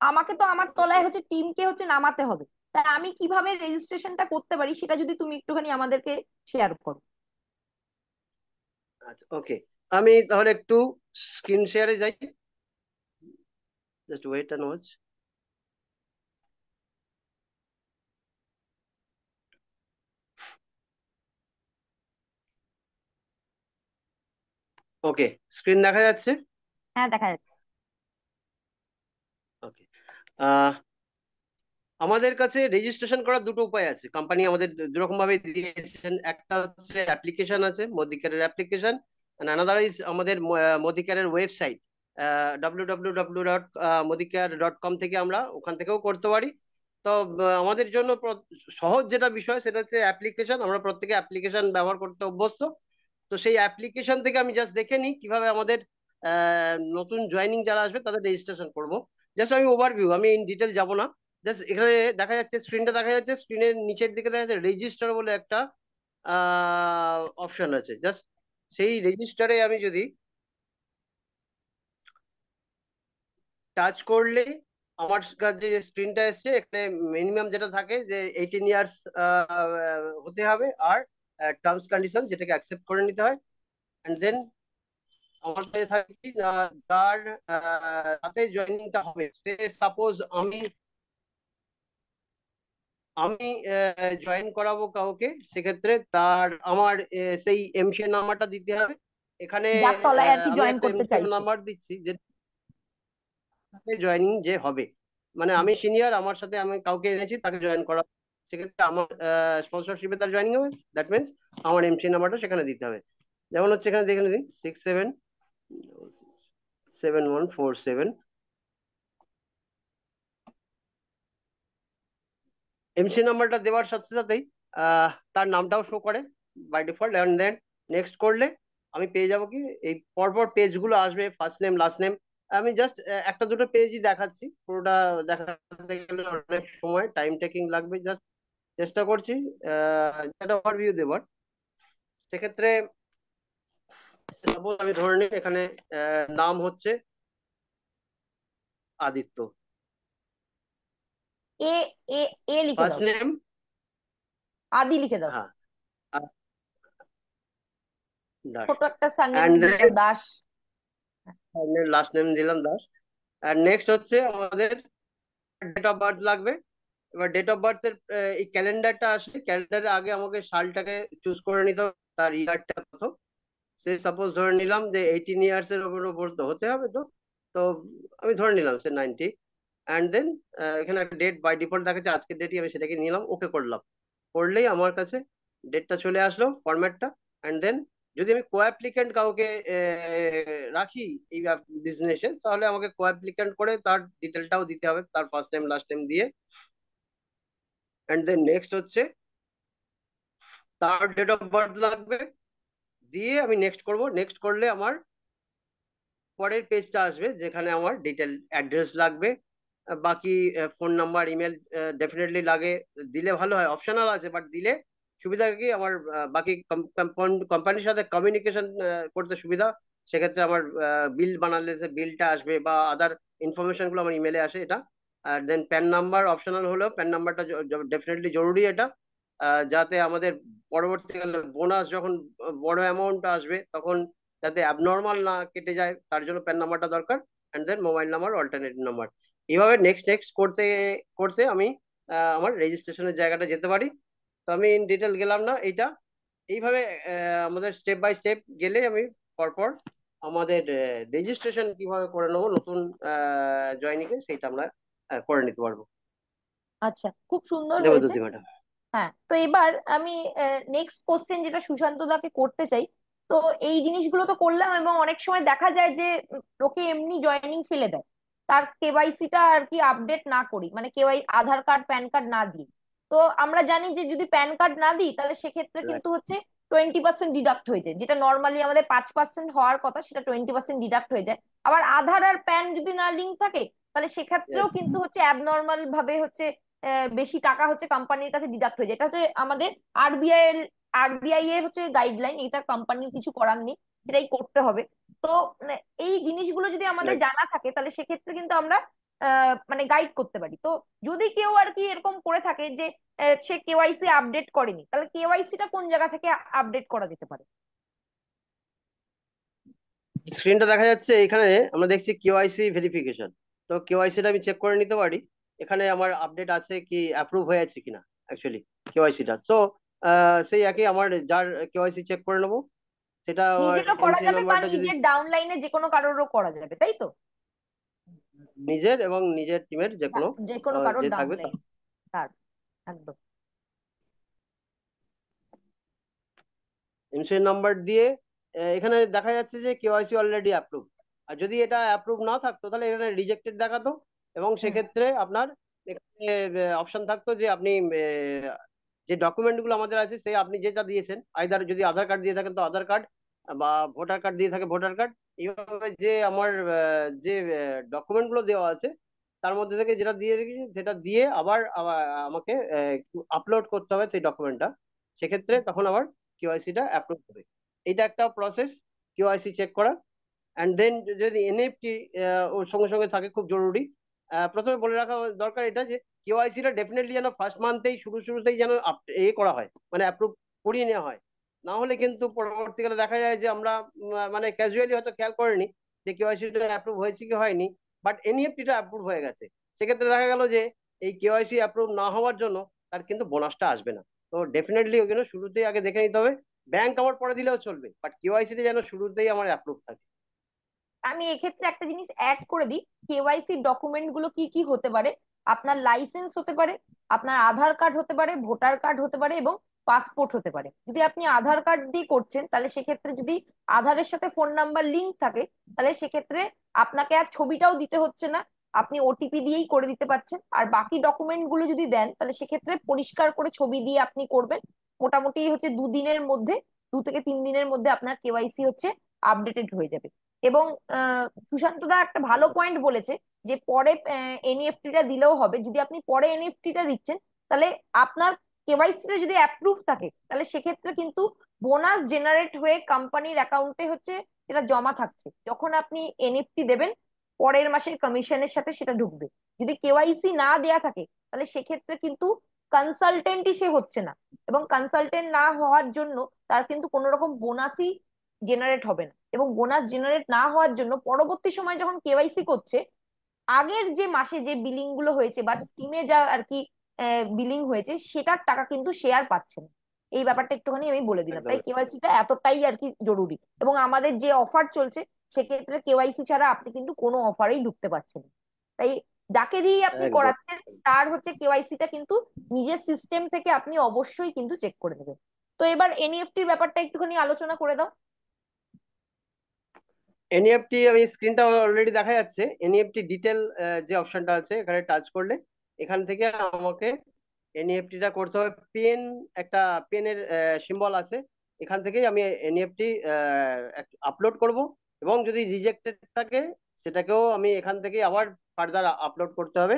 আমাকে তো আমার তলায় হচ্ছে টিমকে হচ্ছে নামাতে হবে। তাই আমি কিভাবে রেজিস্ট্রেশনটা করতে পারি সেটা যদি তুমি একটুখানি আমাদেরকে শেয়ার করো। আচ্ছা, ওকে। আমি তাহলে একটু স্ক্রিন শেয়ারে যাই, just wait and watch. Okay, screen দেখা যাচ্ছে? হ্যাঁ, দেখা যাচ্ছে। ওকে। আমাদের কাছে রেজিস্ট্রেশন করার দুটো উপায় আছে, কোম্পানি আমাদের দুরকম ভাবে দিয়েছেন। একটা হচ্ছে অ্যাপ্লিকেশন আছে, মোদিকেয়ারের অ্যাপ্লিকেশন, আনাদার ইজ আমাদের মোদিকেয়ারের ওয়েবসাইট www.modicare.com থেকে আমরা ওখান থেকেও করতে পারি। তো আমাদের জন্য সহজ যেটা বিষয় সেটা হচ্ছে অ্যাপ্লিকেশন। আমরা প্রত্যেকে অ্যাপ্লিকেশন ব্যবহার করতে অভ্যস্ত। তো সেই অ্যাপ্লিকেশন থেকে আমি জাস্ট দেখে নিই কিভাবে আমাদের নতুন জয়েনিং যারা আসবে তাদের রেজিস্ট্রেশন করব। জাস্ট আমি ওভারভিউ, আমি ইন ডিটেল যাব না। জাস্ট এখানে দেখা যাচ্ছে, স্ক্রিনটা দেখা যাচ্ছে, স্ক্রিনের নিচের দিকে দেখা যাচ্ছে রেজিস্টার বলে একটা অপশন আছে। জাস্ট সেই রেজিস্টারে আমি যদি টাচ করলে আমার কাছে যে স্ক্রিনটা এসছে, এখানে মিনিমাম যেটা থাকে যে 18 ইয়ার্স হতে হবে, আর টার্মস কন্ডিশন যেটাকে অ্যাকসেপ্ট করে নিতে হয়। এন্ড দেন আমার কাছে থাকে কি, যার সাথে জয়েনিংটা হবে, সে সাপোজ আমি আমি জয়েন করাবো কাউকে, সেক্ষেত্রে আমার সেই এমসিএ নাম্বারটা দিতে হবে এখানে। যার তলায় আর কি আমি জয়েন একটা করতে এমসিএ চাইছে। নাম্বার দিচ্ছি যে জয়েনিং যে হবে, মানে হুম। আমি সিনিয়র, আমার সাথে আমি কাউকে এনেছি তাকে জয়েন করা, সেক্ষেত্রে আমার স্পন্সরশিপে তার জয়েনিং হবে। দ্যাট মিনস আমার এমসিএ নাম্বারটা সেখানে দিতে হবে। যেমন হচ্ছে এখানে দেখে নিন 677147। এমসি নাম্বারটা দেওয়ার সাথে সাথেই তার নামটাও শো করে by default. And then next করলে আমি পেয়ে যাব কি, এই পরপর পেজগুলো আসবে, ফার্স্ট নেম লাস্ট নেম। আমি জাস্ট একটা দুটো পেজই দেখাচ্ছি, পুরোটা দেখাতে গেলে অনেক সময় টাইম টেকিং লাগবে। জাস্ট চেষ্টা করছি একটা ওভারভিউ দেবার। সেক্ষেত্রে সাপোজ আমি ধরে নিই এখানে নাম হচ্ছে আদিত্য। এ, এ, এ লিখে ফার্স্ট দাও। নেম। আদি লিখে দাও। হ্যাঁ। দাস। ছোট একটা সারনেম অ্যান্ড দিয়ে দেন দাও, দাস। লাস্ট নেম দিলাম দাস। আর নেক্সট হচ্ছে আমাদের ডেট অফ বার্থ লাগবে। এবার ডেট অফ বার্থ এর এই ক্যালেন্ডারটা আসে, ক্যালেন্ডারের আগে আমাকে সালটাকে চুজ করে নিতে হবে, তার ইয়ারটা কত। সে সাপোজ ধরে নিলাম যে 18 ইয়ার্স এর ওপর তো হতে হবে তো। তো আমি ধরে নিলাম সে 90। অ্যান্ড দেন এখানে একটা ডেট বাই ডিফল্ট দেখাচ্ছে, আজকের ডেটই আমি সেটাকে নিলাম, ওকে করলাম। করলেই আমার কাছে ডেটটা চলে আসলো, ফরম্যাটটা। অ্যান্ড দেন যদি আমি কো অ্যাপ্লিক্যান্ট কাউকে রাখি এই বিজনেসে, তাহলে আমাকে কো অ্যাপ্লিক্যান্ট করে তার ডিটেলটাও দিতে হবে, তার ফার্স্ট নেম লাস্ট নেম দিয়ে। অ্যান্ড দেন নেক্সট হচ্ছে তার ডেট অফ বার্থ লাগবে, দিয়ে আমি নেক্সট করব। নেক্সট করলে আমার পরের পেজটা আসবে, যেখানে আমার ডিটেল অ্যাড্রেস লাগবে। বাকি ফোন নাম্বার, ইমেল ডেফিনেটলি লাগে, দিলে ভালো হয়। অপশনাল আছে, বাট দিলে সুবিধা কি আমার বাকি কোম্পানির সাথে কমিউনিকেশন করতে সুবিধা। সেক্ষেত্রে আমার বিল বানালে যে বিলটা আসবে বা আদার ইনফরমেশন গুলো আমার ইমেলে আসে এটা। আর দেন প্যান নাম্বার অপশনাল হলেও প্যান নাম্বারটা ডেফিনেটলি জরুরি এটা। যাতে আমাদের পরবর্তীকালে বোনাস যখন বড় অ্যামাউন্ট আসবে, তখন যাতে অ্যাবনর্মাল না কেটে যায়, তার জন্য প্যান নাম্বারটা দরকার। And then mobile number, alternative number. এইভাবে নেক্সট নেক্সট করতে করতে আমি আমার রেজিস্ট্রেশনের জায়গাটা যেতে পারি। তো আমি ইন ডিটেল গেলাম না এইটা। এইভাবে আমাদের স্টেপ বাই স্টেপ গেলে আমি পরপর আমাদের রেজিস্ট্রেশন কিভাবে করে নেবো নতুন জয়নিকে, সেটা আমরা করে নিতে পারবো। আচ্ছা, খুব সুন্দর হয়েছে। দেবদূতি ম্যাডাম। হ্যাঁ, তো এবার আমি নেক্সট কোশ্চেন যেটা সুশান্ত দাকে করতে চাই। তো এই জিনিসগুলো তো করলাম, এবং অনেক সময় দেখা যায় যে লোকে এমনি জয়েনিং ফেলে দেয়, তার কেওয়াইসিটা আর কি আপডেট না করি, মানে আধার কার্ড প্যান কার্ড না দিই। তো আমরা জানি যে যদি প্যান কার্ড না দিই তাহলে সেক্ষেত্রে রাইট। কিন্তু হচ্ছে 20% ডিডাক্ট হয়ে যায়, যেটা নর্মালি আমাদের 5% হওয়ার কথা, সেটা 20% ডিডাক্ট হয়ে যায়। আবার আধার আর প্যান যদি না লিঙ্ক থাকে, তাহলে সেক্ষেত্রেও কিন্তু হচ্ছে অ্যাবনর্মাল ভাবে হচ্ছে বেশি টাকা হচ্ছে কোম্পানির কাছে ডিডাক্ট হয়ে যায়। এটা হচ্ছে আমাদের আরবিআই এর আরবিআই এর হচ্ছে গাইডলাইন, এটা কোম্পানির কিছু করার নেই, সেটাই করতে হবে। তো মানে এই জিনিসগুলো যদি আমাদের রাইট। জানা থাকে, তাহলে সেক্ষেত্রে কিন্তু আমরা মানে গাইড করতে পারি। তো যদি কেউ আর কি এরকম করে থাকে যে সে কেওয়াইসি আপডেট করেনি, তাহলে কেওয়াইসিটা কোন জায়গা থেকে আপডেট করা যেতে পারে? স্ক্রিনটা দেখা যাচ্ছে এখানে, আমরা দেখছি কেওয়াইসি ভেরিফিকেশন। তো কেওয়াইসিটা আমি চেক করে নিতে পারি এখানে আমার আপডেট আছে কি, অ্যাপ্রুভ হয়ে আছে কিনা অ্যাকচুয়ালি কেওয়াইসিটা। সো সেই একই আমার যার কেওয়াইসি চেক করে নেবো, সেটা আমার নিজেরও করা এনসিএন যাবে বা নাম্বারটা যদি নিজের ডাউনলাইনে যে কোনো কারোরও করা যাবে, তাই তো? নিজের এবং নিজের টিমের যে কোনো যে কোনো কারোর যে থাকবে ডাউনলাইন, তার একদম। এনসিএন নাম্বার দিয়ে এখানে দেখা যাচ্ছে যে কেওয়াইসি অলরেডি অ্যাপ্রুভ। আর যদি এটা অ্যাপ্রুভ না থাকতো তাহলে এখানে রিজেক্টেড দেখাতো। এবং হুম। সেক্ষেত্রে আপনার এখানে অপশন থাকতো যে আপনি যে ডকুমেন্ট গুলো আমাদের আছে, সেই আপনি যেটা দিয়েছেন, আইদার যদি আধার কার্ড দিয়ে থাকেন তো আধার কার্ড, বা ভোটার কার্ড দিয়ে থাকে ভোটার কার্ড। এইভাবে যে আমার যে ডকুমেন্ট গুলো দেওয়া আছে, তার মধ্যে থেকে যেটা দিয়ে রেখেছি সেটা দিয়ে আবার আবার আমাকে আপলোড করতে হবে সেই ডকুমেন্টটা। সেক্ষেত্রে তখন আবার কেওয়াইসিটা অ্যাপ্রুভ হবে। এটা একটা প্রসেস কেওয়াইসি চেক করা। অ্যান্ড দেন যদি এনএফটি ওর সঙ্গে সঙ্গে থাকে, খুব জরুরি। প্রথমে বলে রাখা দরকার এটা যে কেওয়াইসিটা ডেফিনেটলি যেন ফার্স্ট মান্থেই শুরুতেই যেন করা হয়, মানে অ্যাপ্রুভ করিয়ে নেওয়া হয়। না হলে কিন্তু পরবর্তীকালে দেখা যায় যে আমরা মানে ক্যাজুয়ালি হয়তো খেয়াল করিনি যে কেওয়াইসিটা অ্যাপ্রুভ হয়েছে কি হয়নি, বাট এনইএফটিটা অ্যাপ্রুভ হয়ে গেছে। সেক্ষেত্রে দেখা গেল যে এই কেওয়াইসি অ্যাপ্রুভ না হওয়ার জন্য তার কিন্তু বোনাসটা আসবে না। তো ডেফিনেটলি ওই জন্য শুরুতেই আগে দেখে নিতে হবে। ব্যাংক আমার পরে দিলেও চলবে, বাট কেওয়াইসিটা যেন শুরুতেই আমার অ্যাপ্রুভ থাকে। আমি এক্ষেত্রে একটা জিনিস অ্যাড করে দিই, কেওয়াইসি ডকুমেন্ট গুলো কি কি হতে পারে। আপনার লাইসেন্স হতে পারে, আপনার আধার কার্ড হতে পারে, ভোটার কার্ড হতে পারে, এবং পাসপোর্ট হতে পারে। যদি আপনি আধার কার্ড দিয়ে করছেন, তাহলে সেক্ষেত্রে যদি আধারের সাথে ফোন নাম্বার লিংক থাকে, তাহলে সেক্ষেত্রে আপনাকে আর ছবিটাও দিতে হচ্ছে না, আপনি ওটিপি দিয়েই করে দিতে পারছেন। আর বাকি ডকুমেন্ট গুলো যদি দেন, তাহলে সেক্ষেত্রে পরিষ্কার করে ছবি দিয়ে আপনি করবেন। মোটামুটি হচ্ছে 2 দিনের মধ্যে, 2 থেকে 3 দিনের মধ্যে আপনার কেওয়াইসি হচ্ছে আপডেটেড হয়ে যাবে। এবং সুশান্ত দা একটা ভালো পয়েন্ট বলেছে যে পরে এনইএফটি টা দিলেও হবে। যদি আপনি পরে এনইএফটি টা দিচ্ছেন, তাহলে আপনার কেওয়াইসি টা যদি অ্যাপ্রুভ থাকে, তাহলে সেক্ষেত্রে কিন্তু বোনাস জেনারেট হয়ে কোম্পানির অ্যাকাউন্টে হচ্ছে এটা জমা থাকছে। যখন আপনি এনইএফটি দেবেন, পরের মাসের কমিশনের সাথে সেটা ঢুকবে। যদি কেওয়াইসি না দেয়া থাকে, তাহলে সেক্ষেত্রে কিন্তু কনসালটেন্টই সে হচ্ছে না, এবং কনসালটেন্ট না হওয়ার জন্য তার কিন্তু কোনো রকম বোনাসই জেনারেট হবে না, এবং বোনাস জেনারেট না হওয়ার জন্য পরবর্তী সময় যখন কেওয়াইসি করছে, আগের যে মাসে যে বিলিং গুলো হয়েছে বা টিমে যা আর কি বিলিং হয়েছে সেটার টাকা কিন্তু সে আর পাচ্ছে না। এই ব্যাপারটা একটুখানি আমি বলে দিলাম, একদম। তাই কেওয়াইসিটা এতটাই আর কি জরুরি। এবং আমাদের যে অফার চলছে সেক্ষেত্রে কেওয়াইসি ছাড়া আপনি কিন্তু কোনো অফারেই ঢুকতে পারছেন না। তাই যাকে দিয়ে আপনি একদম। করাচ্ছেন তার হচ্ছে কেওয়াইসিটা কিন্তু নিজের সিস্টেম থেকে আপনি অবশ্যই কিন্তু চেক করে নেবেন। তো এবার এনইএফটির ব্যাপারটা একটুখানি আলোচনা করে দাও। এনইএফটি আমি স্ক্রিনটা অলরেডি দেখা যাচ্ছে। এনইএফটি ডিটেল যে অপশনটা আছে এখানে টাচ করলে এখান থেকে আমাকে এনইএফটিটা করতে হবে। পেন, একটা পেনের সিম্বল আছে, এখান থেকেই আমি এনইএফটি আপলোড করব। এবং যদি রিজেক্টেড থাকে সেটাকেও আমি এখান থেকে আবার ফার্দার আপলোড করতে হবে।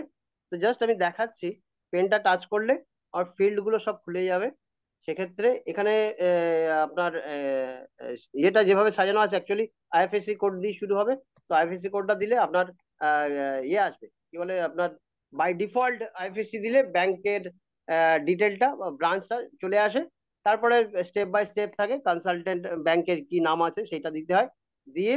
তো জাস্ট আমি দেখাচ্ছি, পেনটা টাচ করলে আর ফিল্ড গুলো সব খুলে যাবে। সেক্ষেত্রে এখানে আপনার ইয়েটা যেভাবে সাজানো আছে অ্যাকচুয়ালি আইএফএসসি কোড দিয়ে শুরু হবে। তো আইএফএসসি কোডটা দিলে আপনার ইয়ে আসবে, কি বলে, আপনার বাই ডিফল্ট আইএফএসসি দিলে ব্যাংকের ডিটেলটা, ব্রাঞ্চটা চলে আসে। তারপরে স্টেপ বাই স্টেপ থাকে, কনসালটেন্ট ব্যাংকের কি নাম আছে সেটা দিতে হয়। দিয়ে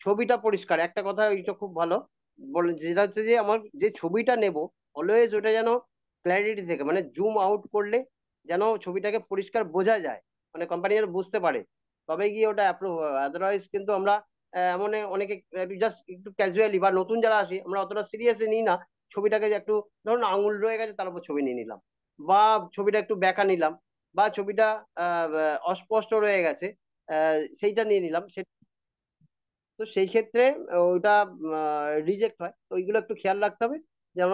ছবিটা পরিষ্কার, একটা কথা এটা খুব ভালো বলে, যেটা হচ্ছে যে আমার যে ছবিটা নেব অলওয়েজ ওটা যেন ক্ল্যারিটি থেকে, মানে জুম আউট করলে যেন ছবিটাকে পরিষ্কার বোঝা যায়, মানে কোম্পানি যেন বুঝতে পারে, তবে গিয়ে ওটা অ্যাপ্রুভ হবে। আদারওয়াইজ কিন্তু আমরা এমন অনেকে জাস্ট একটু ক্যাজুয়ালি বা নতুন যারা আসি আমরা অতটা সিরিয়াসলি নিই না, ছবিটাকে যে একটু ধরুন আঙুল রয়ে গেছে তার উপর ছবি নিয়ে নিলাম, বা ছবিটা একটু বেঁকা নিলাম, বা ছবিটা অস্পষ্ট রয়ে গেছে সেইটা নিয়ে নিলাম। তো সেই ক্ষেত্রে ওইটা রিজেক্ট হয়। তো ওইগুলো একটু খেয়াল রাখতে হবে, যেন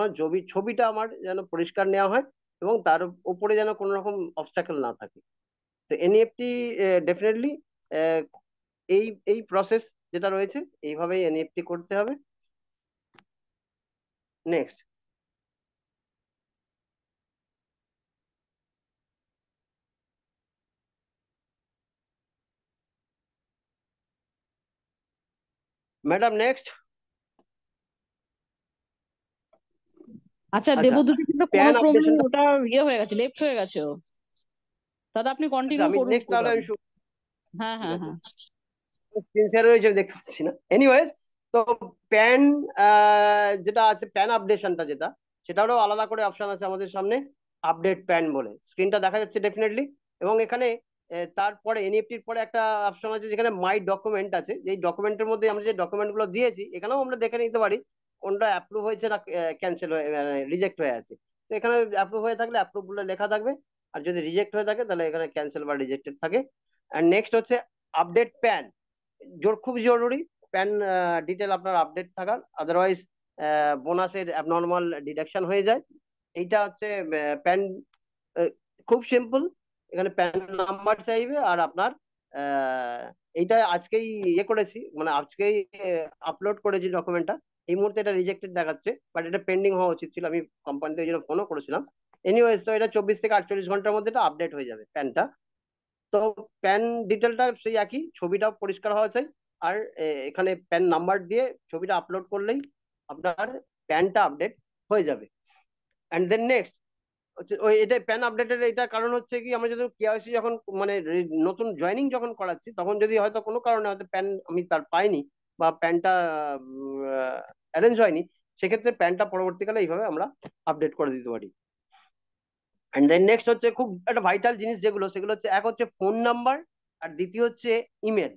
ছবিটা আমার যেন পরিষ্কার নেওয়া হয় এবং তার উপরে যেন কোনো রকম অবস্টাকেল না থাকে। তো এনইএফটি ডেফিনেটলি এই এই প্রসেস যেটা রয়েছে এইভাবেই এনইএফটি করতে হবে। নেক্সট। Madam next. আচ্ছা, আচ্ছা, দেবদূতি কিন্তু কোনো প্যান প্রবলেম, আপডেশনটা। ওটা ইয়ে হয়ে গেছে, লেফট হয়ে গেছে ও। দাদা আপনি আচ্ছা, কন্টিনিউ আমি করুন নেক্সট তাহলে প্রোগ্রাম। আমি হ্যাঁ ঠিক হ্যাঁ আছে, হ্যাঁ। স্ক্রিন শেয়ার হয়েছে আমি দেখতে পাচ্ছি না, এনিওয়েজ। তো প্যান যেটা আছে, প্যান আপডেশনটা যেটা, সেটারও আলাদা করে অপশন আছে আমাদের সামনে, আপডেট প্যান বলে স্ক্রিনটা দেখা যাচ্ছে ডেফিনেটলি। এবং এখানে তারপরে এনইএফটির পরে একটা অপশন আছে যেখানে মাই ডকুমেন্ট আছে, যেই ডকুমেন্টের মধ্যে আমরা যে ডকুমেন্ট গুলো দিয়েছি এখানেও আমরা দেখে নিতে পারি কোনটা অ্যাপ্রুভ হয়েছে না ক্যান্সেল হয়ে রিজেক্ট হয়ে আছে। তো এখানে অ্যাপ্রুভ হয়ে থাকলে অ্যাপ্রুভ বলে লেখা থাকবে, আর যদি রিজেক্ট হয়ে থাকে তাহলে এখানে ক্যান্সেল বা রিজেক্টেড থাকে। আর নেক্সট হচ্ছে আপডেট প্যান, খুব জরুরি প্যান ডিটেল আপনার আপডেট থাকার, আদারওয়াইজ বোনাসের অ্যাবনর্মাল ডিডাকশন হয়ে যায়। এইটা হচ্ছে প্যান, খুব সিম্পল। এখানে প্যান নাম্বার চাইবে আর আপনার আহ, এইটা আজকেই ইয়ে করেছি, মানে আজকেই আপলোড করেছি ডকুমেন্টটা। এই মুহূর্তে এটা রিজেক্টেড দেখাচ্ছে, বাট এটা পেন্ডিং হওয়া উচিত ছিল, আমি কোম্পানিতে ওই জন্য ফোনও করেছিলাম। এনিওয়েজ, তো এটা 24 থেকে 48 ঘন্টার মধ্যে এটা আপডেট হয়ে যাবে প্যানটা। তো প্যান ডিটেলটা সেই একই, ছবিটাও পরিষ্কার হওয়া চাই। আর এখানে প্যান নাম্বার দিয়ে ছবিটা আপলোড করলেই আপনার প্যানটা আপডেট হয়ে যাবে। অ্যান্ড দেন নেক্সট হচ্ছে ওই এটা প্যান আপডেটের এটা কারণ হচ্ছে কি, আমরা যদি কেওয়াইসি যখন মানে নতুন জয়েনিং যখন করাচ্ছি তখন যদি হয়তো কোনো কারণে হয়তো প্যান আমি তার পাইনি বা প্যানটা অ্যারেঞ্জ হয়নি, সেক্ষেত্রে প্যানটা পরবর্তীকালে এইভাবে আমরা আপডেট করে দিতে পারি। এন্ড দেন নেক্সট হচ্ছে খুব একটা ভাইটাল জিনিস যেগুলো, সেগুলো হচ্ছে, এক হচ্ছে ফোন নাম্বার, আর দ্বিতীয় হচ্ছে ইমেল।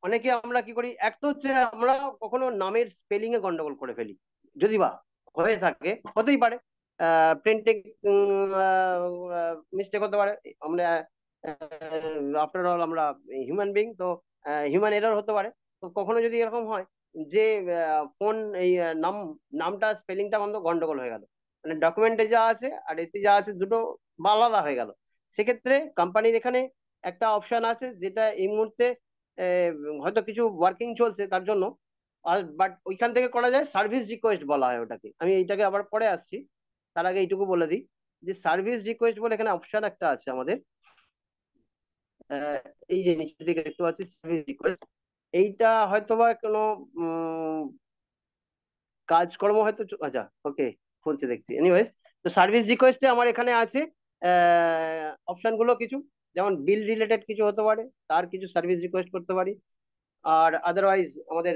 অনেকে আমরা কি করি, এক তো হচ্ছে আমরা কখনো নামের স্পেলিং এ গন্ডগোল করে ফেলি, যদি বা হয়ে থাকে, হতেই পারে, প্রিন্টিং মিস্টেক হতে পারে, আমরা আফটার অল আমরা হিউম্যান বিং, তো হিউম্যান এরর হতে পারে। তো কখনো যদি এরকম হয় যে ফোন এই নামটা স্পেলিংটা গন্ডগোল হয়ে গেল, মানে ডকুমেন্টে যা আছে আর এতে যা আছে দুটো আলাদা হয়ে গেল, সেক্ষেত্রে কোম্পানির এখানে একটা অপশন আছে যেটা এই মুহূর্তে আহ, হয়তো কিছু ওয়ার্কিং চলছে তার জন্য, আর বাট ওইখান থেকে করা যায়, সার্ভিস রিকোয়েস্ট বলা হয় ওটাকে। আমি এইটাকে আবার পরে আসছি, তার আগে এইটুকু বলে দিই যে সার্ভিস রিকোয়েস্ট বলে এখানে অপশন একটা আছে আমাদের। আহ, এই যে নিচের দিকে দেখতে পাচ্ছি সার্ভিস রিকোয়েস্ট, এইটা হয়তোবা কোনো কাজকর্ম হয়তো আচ্ছা, ওকে, খুলছে দেখছি। এনিওয়েজ, তো সার্ভিস রিকোয়েস্টে আমার এখানে আছে অপশন গুলো কিছু, যেমন বিল রিলেটেড কিছু হতে পারে, তার কিছু সার্ভিস রিকোয়েস্ট করতে পারি। আর আদারওয়াইজ আমাদের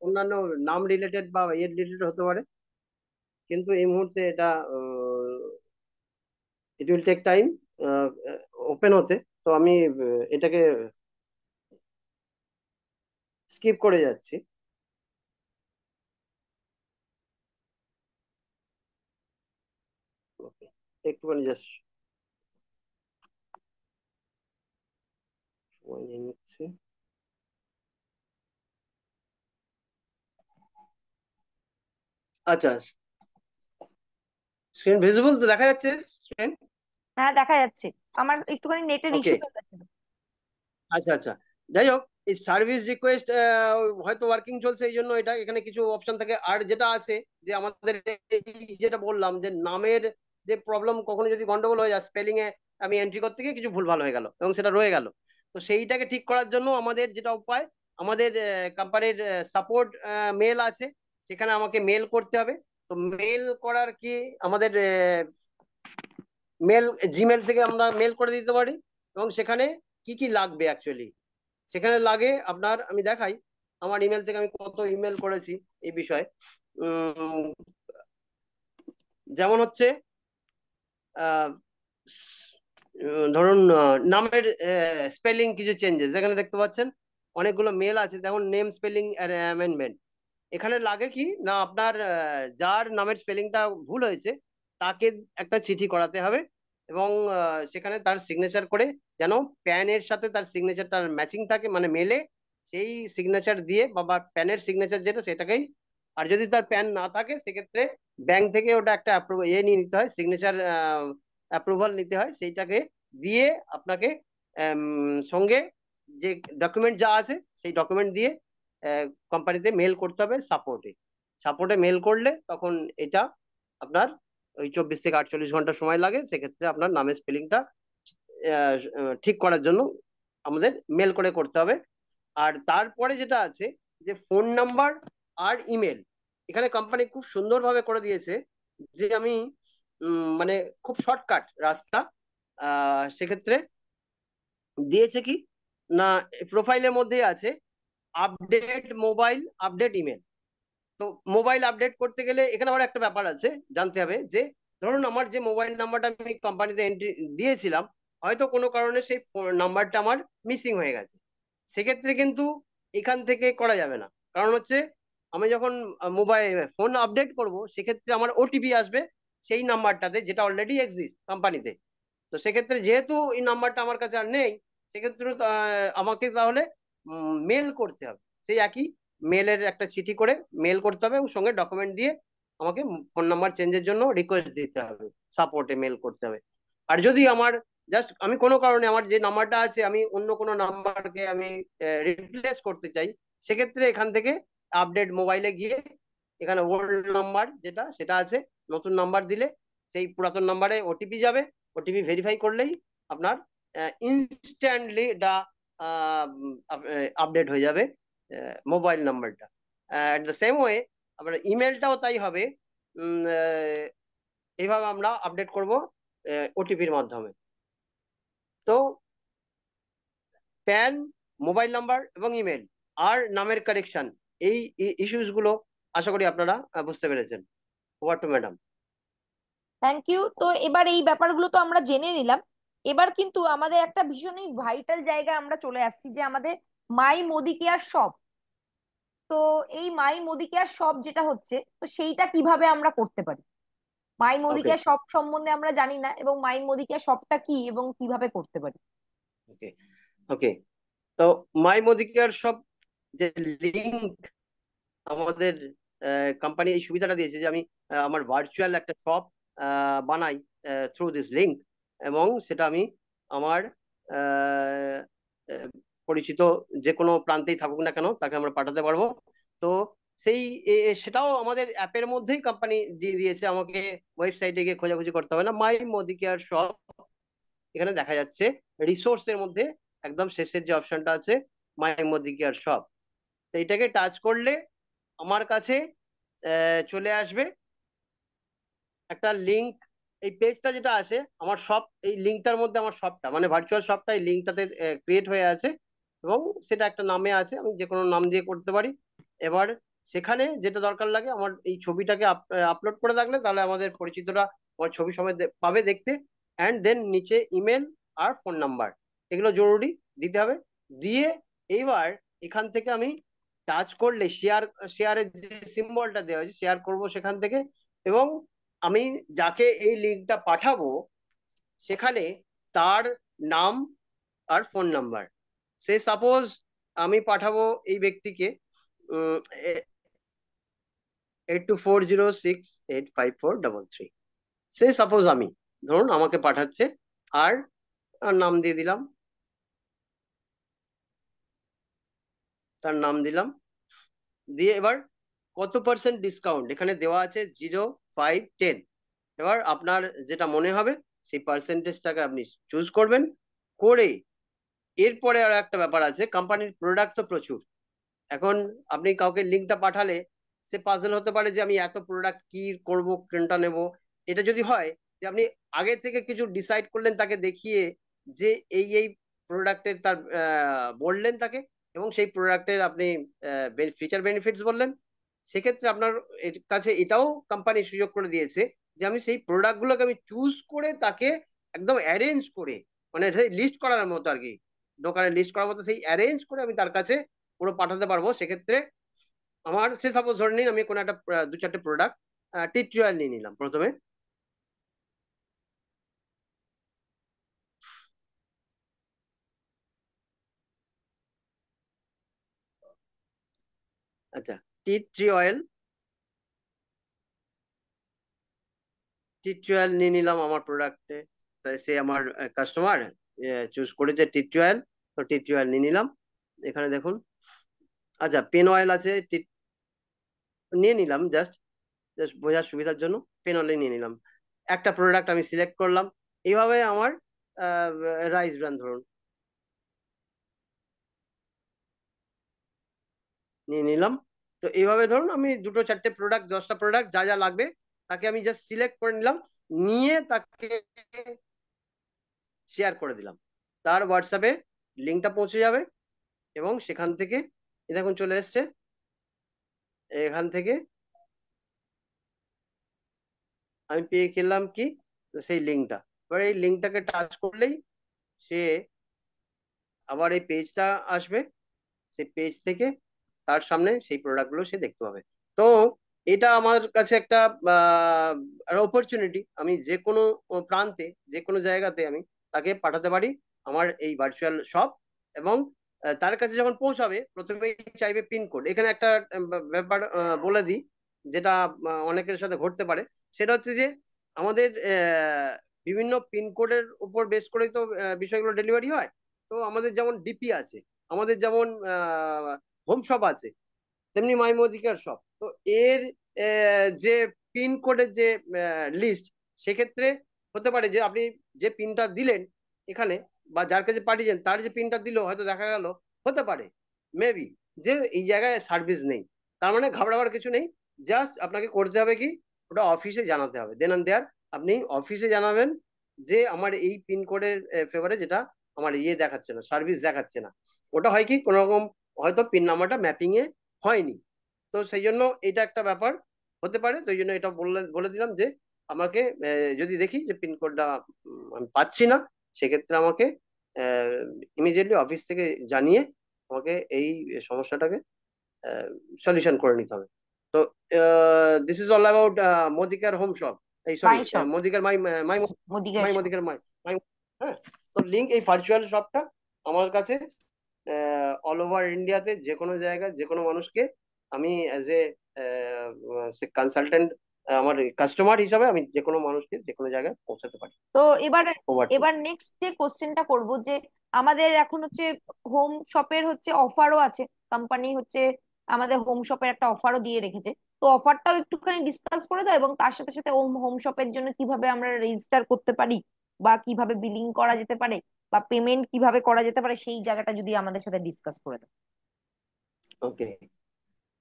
অন্যান্য নাম রিলেটেড বা এর রিলেটেড হতে পারে। কিন্তু এই মুহূর্তে এটা it will take time open হতে। তো আমি এটাকে স্কিপ করে যাচ্ছি। ওকে, একটুখানি জাস্ট সময় নিয়ে নিচ্ছে। আচ্ছা, স্ক্রিন ভিজিবল তো দেখা যাচ্ছে স্ক্রিন? হ্যাঁ, দেখা যাচ্ছে। আমার একটুখানি নেটের ওকে, ইস্যু হয়ে গেছিল। আচ্ছা আচ্ছা, যাই হোক, এই সার্ভিস রিকোয়েস্ট হয়তো ওয়ার্কিং চলছে, এই জন্য এটা এখানে কিছু অপশন থাকে। আর যেটা আছে যে আমাদের যেটা বললাম যে নামের যে প্রবলেম, কখনো যদি গন্ডগোল হয়ে যায় স্পেলিং এ, আমি এন্ট্রি করতে গিয়ে কিছু ভুলভাল হয়ে গেল এবং সেটা রয়ে গেল, তো সেইটাকে ঠিক করার জন্য আমাদের যেটা উপায়, আমাদের কোম্পানির সাপোর্ট মেল আছে, সেখানে আমাকে মেল করতে হবে। তো মেল করার কি আমাদের মেল, জিমেল থেকে আমরা মেল করে দিতে পারি। এবং সেখানে কি কি লাগবে অ্যাকচুয়ালি, সেখানে লাগে আপনার, আমি দেখাই আমার ইমেল থেকে আমি কত ইমেল করেছি এই বিষয়ে। উম, যেমন হচ্ছে আহ, ধরুন নামের স্পেলিং কিছু চেঞ্জেস এখানে দেখতে পাচ্ছেন, অনেকগুলো মেল আছে। দেখুন নেম স্পেলিং অ্যামেন্ডমেন্ট, এখানে লাগে কি না আপনার যার নামের স্পেলিংটা ভুল হয়েছে তাকে একটা চিঠি করাতে হবে, এবং সেখানে তার সিগনেচার করে, যেন প্যানের সাথে তার সিগনেচারটা ম্যাচিং থাকে, মানে মেলে সেই সিগনেচার দিয়ে, বা প্যানের সিগনেচার যেটা সেটাকেই। আর যদি তার প্যান না থাকে সেক্ষেত্রে ব্যাংক থেকে ওটা একটা নিয়ে নিতে হয়, সিগনেচার অ্যাপ্রুভাল নিতে হয়, সেইটাকে দিয়ে আপনাকে সঙ্গে যে ডকুমেন্ট যা আছে সেই ডকুমেন্ট দিয়ে কোম্পানিতে মেল করতে হবে। সাপোর্টে সাপোর্টে মেল করলে তখন এটা আপনার ওই 24 থেকে 48 ঘন্টা সময় লাগে, সেক্ষেত্রে আপনার নামের স্পেলিংটা ঠিক করার জন্য আমাদের মেল করে করতে হবে। আর তারপরে যেটা আছে যে ফোন নাম্বার আর ইমেল, এখানে কোম্পানি খুব সুন্দরভাবে করে দিয়েছে যে আমি মানে খুব শর্টকাট রাস্তা সেক্ষেত্রে দিয়েছে কি না, প্রোফাইলের মধ্যেই আছে আপডেট মোবাইল, আপডেট ইমেল। তো মোবাইল আপডেট করতে গেলে এখানে আবার একটা ব্যাপার আছে, জানতে হবে যে ধরুন আমার যে মোবাইল নাম্বারটা আমি কোম্পানিতে এন্ট্রি দিয়েছিলাম, হয়তো কোনো কারণে সেই নাম্বারটা আমার মিসিং হয়ে গেছে, সেক্ষেত্রে কিন্তু এখান থেকে করা যাবে না। কারণ হচ্ছে আমি যখন মোবাইল ফোন আপডেট করব সেক্ষেত্রে আমার ওটিপি আসবে সেই নাম্বারটাতে, যেটা অলরেডি এক্সিস্ট কোম্পানিতে। তো সেক্ষেত্রে যেহেতু এই নাম্বারটা আমার কাছে আর নেই, সেক্ষেত্রে আমাকে তাহলে মেল করতে হবে, সেই একই মেলের একটা চিঠি করে মেল করতে হবে, এবং সঙ্গে ডকুমেন্ট দিয়ে আমাকে ফোন নাম্বার চেঞ্জের জন্য রিকোয়েস্ট দিতে হবে, সাপোর্টে মেল করতে হবে। আর যদি আমার জাস্ট আমি কোনো কারণে আমার যে নাম্বারটা আছে আমি অন্য কোনো নাম্বারকে আমি রিপ্লেস করতে চাই, সেক্ষেত্রে এখান থেকে আপডেট মোবাইলে গিয়ে এখানে ওল্ড নাম্বার যেটা সেটা আছে, নতুন নাম্বার দিলে সেই পুরাতন নাম্বারে ওটিপি যাবে, ওটিপি ভেরিফাই করলেই আপনার ইনস্ট্যান্টলি এটা আপডেট হয়ে যাবে মোবাইল নাম্বারটা। অ্যাট দ্য সেম ওয়ে আপনার ইমেলটাও তাই হবে, এইভাবে আমরা আপডেট করব ওটিপির মাধ্যমে। তো প্যান, মোবাইল নাম্বার এবং ইমেল আর নামের কারেকশন, এই ইস্যুস গুলো আশা করি আপনারা বুঝতে পেরেছেন। Over to madam. Thank you. তো এবার এই ব্যাপারগুলো তো আমরা জেনে নিলাম। এবার কিন্তু আমাদের একটা ভীষণই ভাইটাল জায়গায় আমরা চলে আসছি, যে আমাদের মাই মোদি কেয়ার শপ। তো এই মাই মোদি কেয়ার শপ যেটা হচ্ছে, তো সেইটা কিভাবে আমরা করতে পারি? মাই মোদি ওকে কেয়ার শপ সম্বন্ধে আমরা জানি না, এবং মাই মোদি কেয়ার শপটা কি এবং কিভাবে করতে পারি। ওকে ওকে, তো মাই মোদি কেয়ার সব যে লিঙ্ক আমাদের কোম্পানি এই সুবিধাটা দিয়েছে যে আমি আমার ভার্চুয়াল একটা শপ বানাই থ্রু দিস লিঙ্ক, এবং সেটা আমি আমার আহ, আহ, পরিচিত যে কোনো প্রান্তেই থাকুক না কেন তাকে আমরা পাঠাতে পারবো। তো সেই সেটাও আমাদের অ্যাপের মধ্যেই কোম্পানি দিয়ে দিয়েছে, আমাকে ওয়েবসাইটে গিয়ে খোঁজাখুঁজি করতে হবে না। মাই মোদি কেয়ার শপ এখানে দেখা যাচ্ছে রিসোর্সের মধ্যে একদম শেষের যে অপশনটা আছে মাই মোদি কেয়ার শপ, তো এটাকে টাচ করলে আমার কাছে চলে আসবে একটা লিংক, এই পেজটা যেটা আছে আমার সব এই লিঙ্কটার মধ্যে আমার সবটা মানে ভার্চুয়াল সবটা এই লিঙ্কটাতে ক্রিয়েট হয়ে আছে, এবং সেটা একটা নামে আছে, আমি যে কোনো নাম দিয়ে করতে পারি। এবার সেখানে যেটা দরকার লাগে, আমার এই ছবিটাকে আপলোড করে রাখলে তাহলে আমাদের পরিচিতরা আমার ছবি সময় পাবে দেখতে। অ্যান্ড দেন নিচে ইমেল আর ফোন নাম্বার, এগুলো জরুরি দিতে হবে। দিয়ে এইবার এখান থেকে আমি টাচ করলে শেয়ারের যে সিম্বলটা দেওয়া হয়েছে শেয়ার করব সেখান থেকে। এবং আমি যাকে এই লিঙ্কটা পাঠাবো সেখানে তার নাম আর ফোন নাম্বার, সে সাপোজ আমি পাঠাবো এই ব্যক্তিকে 8240685433, সে সাপোজ আমি, ধরুন আমাকে পাঠাচ্ছে, আর আর নাম দিয়ে দিলাম, তার নাম দিলাম। দিয়ে এবার কত পার্সেন্ট ডিসকাউন্ট এখানে দেওয়া আছে, 0, 5, 10। এবার আপনার যেটা মনে হবে সেই পার্সেন্টেজটাকে আপনি চুজ করবেন করে। এরপরে আর একটা ব্যাপার আছে, কোম্পানির প্রোডাক্ট তো প্রচুর। এখন আপনি কাউকে লিঙ্কটা পাঠালে সে পাজল হতে পারে যে আমি এত প্রোডাক্ট কি করব, কোনটা নেব। এটা যদি হয় যে আপনি আগে থেকে কিছু ডিসাইড করলেন তাকে দেখিয়ে, যে এই প্রোডাক্টের তার বললেন তাকে, এবং সেই প্রোডাক্টের আপনি ফিচার বেনিফিটস বললেন, সেক্ষেত্রে আপনার কাছে এটাও কোম্পানি সুযোগ করে দিয়েছে যে আমি সেই প্রোডাক্ট গুলোকে আমি চুজ করে তাকে একদম অ্যারেঞ্জ করে, মানে লিস্ট করার মতো আর কি, দোকানে লিস্ট করার মতো সেই অ্যারেঞ্জ করে আমি তার কাছে পুরো পাঠাতে পারবো। সেক্ষেত্রে আমার সে সাপোজ ধরে নিন আমি কোনো একটা 2-4টে প্রোডাক্ট টিট নিয়ে নিলাম প্রথমে। আচ্ছা, টি অয়েল নিয়ে নিলাম আমার প্রোডাক্টে। তাই সে আমার কাস্টমার চুজ করেছে টি অয়েল, তো টি অয়েল নিয়ে নিলাম। এখানে দেখুন, আচ্ছা পেন অয়েল আছে, নিয়ে নিলাম জাস্ট জাস্ট বোঝার সুবিধার জন্য পেন অয়েল নিয়ে নিলাম। একটা প্রোডাক্ট আমি সিলেক্ট করলাম। এইভাবে আমার রাইস ব্র্যান্ড ধরুন নিয়ে নিলাম। তো এইভাবে ধরুন আমি 2-4টে প্রোডাক্ট 10টা প্রোডাক্ট যা যা লাগবে তাকে আমি জাস্ট সিলেক্ট করে নিলাম, নিয়ে তাকে শেয়ার করে দিলাম। তার হোয়াটসঅ্যাপে লিঙ্কটা পৌঁছে যাবে, এবং সেখান থেকে দেখুন চলে এসছে। এখান থেকে আমি পেয়ে গেলাম কি সেই লিঙ্কটা। এবার এই লিঙ্কটাকে টাচ করলেই সে আবার এই পেজটা আসবে, সেই পেজ থেকে তার সামনে সেই প্রোডাক্ট গুলো সে দেখতে পাবে। তো এটা আমার কাছে একটা অপরচুনিটি, আমি যে কোনো প্রান্তে যে কোনো জায়গাতে আমি তাকে পাঠাতে পারি আমার এই ভার্চুয়াল শপ। এবং তার কাছে যখন পৌঁছাবে প্রথমেই চাইবে পিনকোড। এখানে একটা ব্যাপার বলে দিই, যেটা অনেকের সাথে ঘটতে পারে। সেটা হচ্ছে যে আমাদের বিভিন্ন পিনকোডের উপর বেস করেই তো বিষয়গুলো ডেলিভারি হয়। তো আমাদের যেমন ডিপি আছে, আমাদের যেমন হোম শপ আছে, তেমনি মাই মদিকার শপ। তো এর যে পিন কোডের যে লিস্ট, সেক্ষেত্রে হতে পারে যে আপনি যে পিনটা দিলেন এখানে, বা যার কাছে পাঠিয়েছেন তার যে পিনটা দিল, হয়তো দেখা গেল হতে পারে মেবি যে এই জায়গায় সার্ভিস নেই। তার মানে ঘাবড়াবার কিছু নেই, জাস্ট আপনাকে করতে হবে কি, ওটা অফিসে জানাতে হবে। দেন অ্যান্ড দেয়ার আপনি অফিসে জানাবেন যে আমার এই পিন কোডের ফেভারে যেটা আমার ইয়ে দেখাচ্ছে না, সার্ভিস দেখাচ্ছে না। ওটা হয় কি কোনো রকম হয়তো পিন নাম্বারটা ম্যাপিং এ হয়নি। তো সেই জন্য এটা একটা ব্যাপার হতে পারে। তো এই জন্য এটা বলে দিলাম যে আমাকে যদি দেখি যে পিনকোডটা আমি পাচ্ছি না, সেক্ষেত্রে আমাকে ইমিডিয়েটলি অফিস থেকে জানিয়ে আমাকে এই সমস্যাটাকে সলিউশন করে নিতে হবে। তো this is all about Modicare home shop, এই sorry my shop, Modicare my my মুদিগার my shop. Modicare my my হ্যাঁ। তো লিঙ্ক এই ভার্চুয়াল শপটা আমার কাছে অল ওভার ইন্ডিয়াতে যে কোনো জায়গায় যে কোনো মানুষকে আমি অ্যাজ এ কনসালটেন্ট, আমার কাস্টমার হিসাবে আমি যে কোনো মানুষকে যে কোনো জায়গায় পৌঁছাতে পারি। তো এবার ওভার টু। এবার নেক্সট যে কোশ্চেনটা করব, যে আমাদের এখন হচ্ছে হোম শপের হচ্ছে অফারও আছে, কোম্পানি হচ্ছে আমাদের হোম শপের একটা অফারও দিয়ে রেখেছে। তো অফারটাও একটুখানি ডিসকাস করে দাও, এবং তার সাথে সাথে হোম হোম শপের জন্য কিভাবে আমরা রেজিস্টার করতে পারি, বা কিভাবে বিলিং করা যেতে পারে, বা পেমেন্ট কিভাবে করা যেতে পারে, সেই জায়গাটা যদি আমাদের সাথে ডিসকাস করে দাও। ওকে,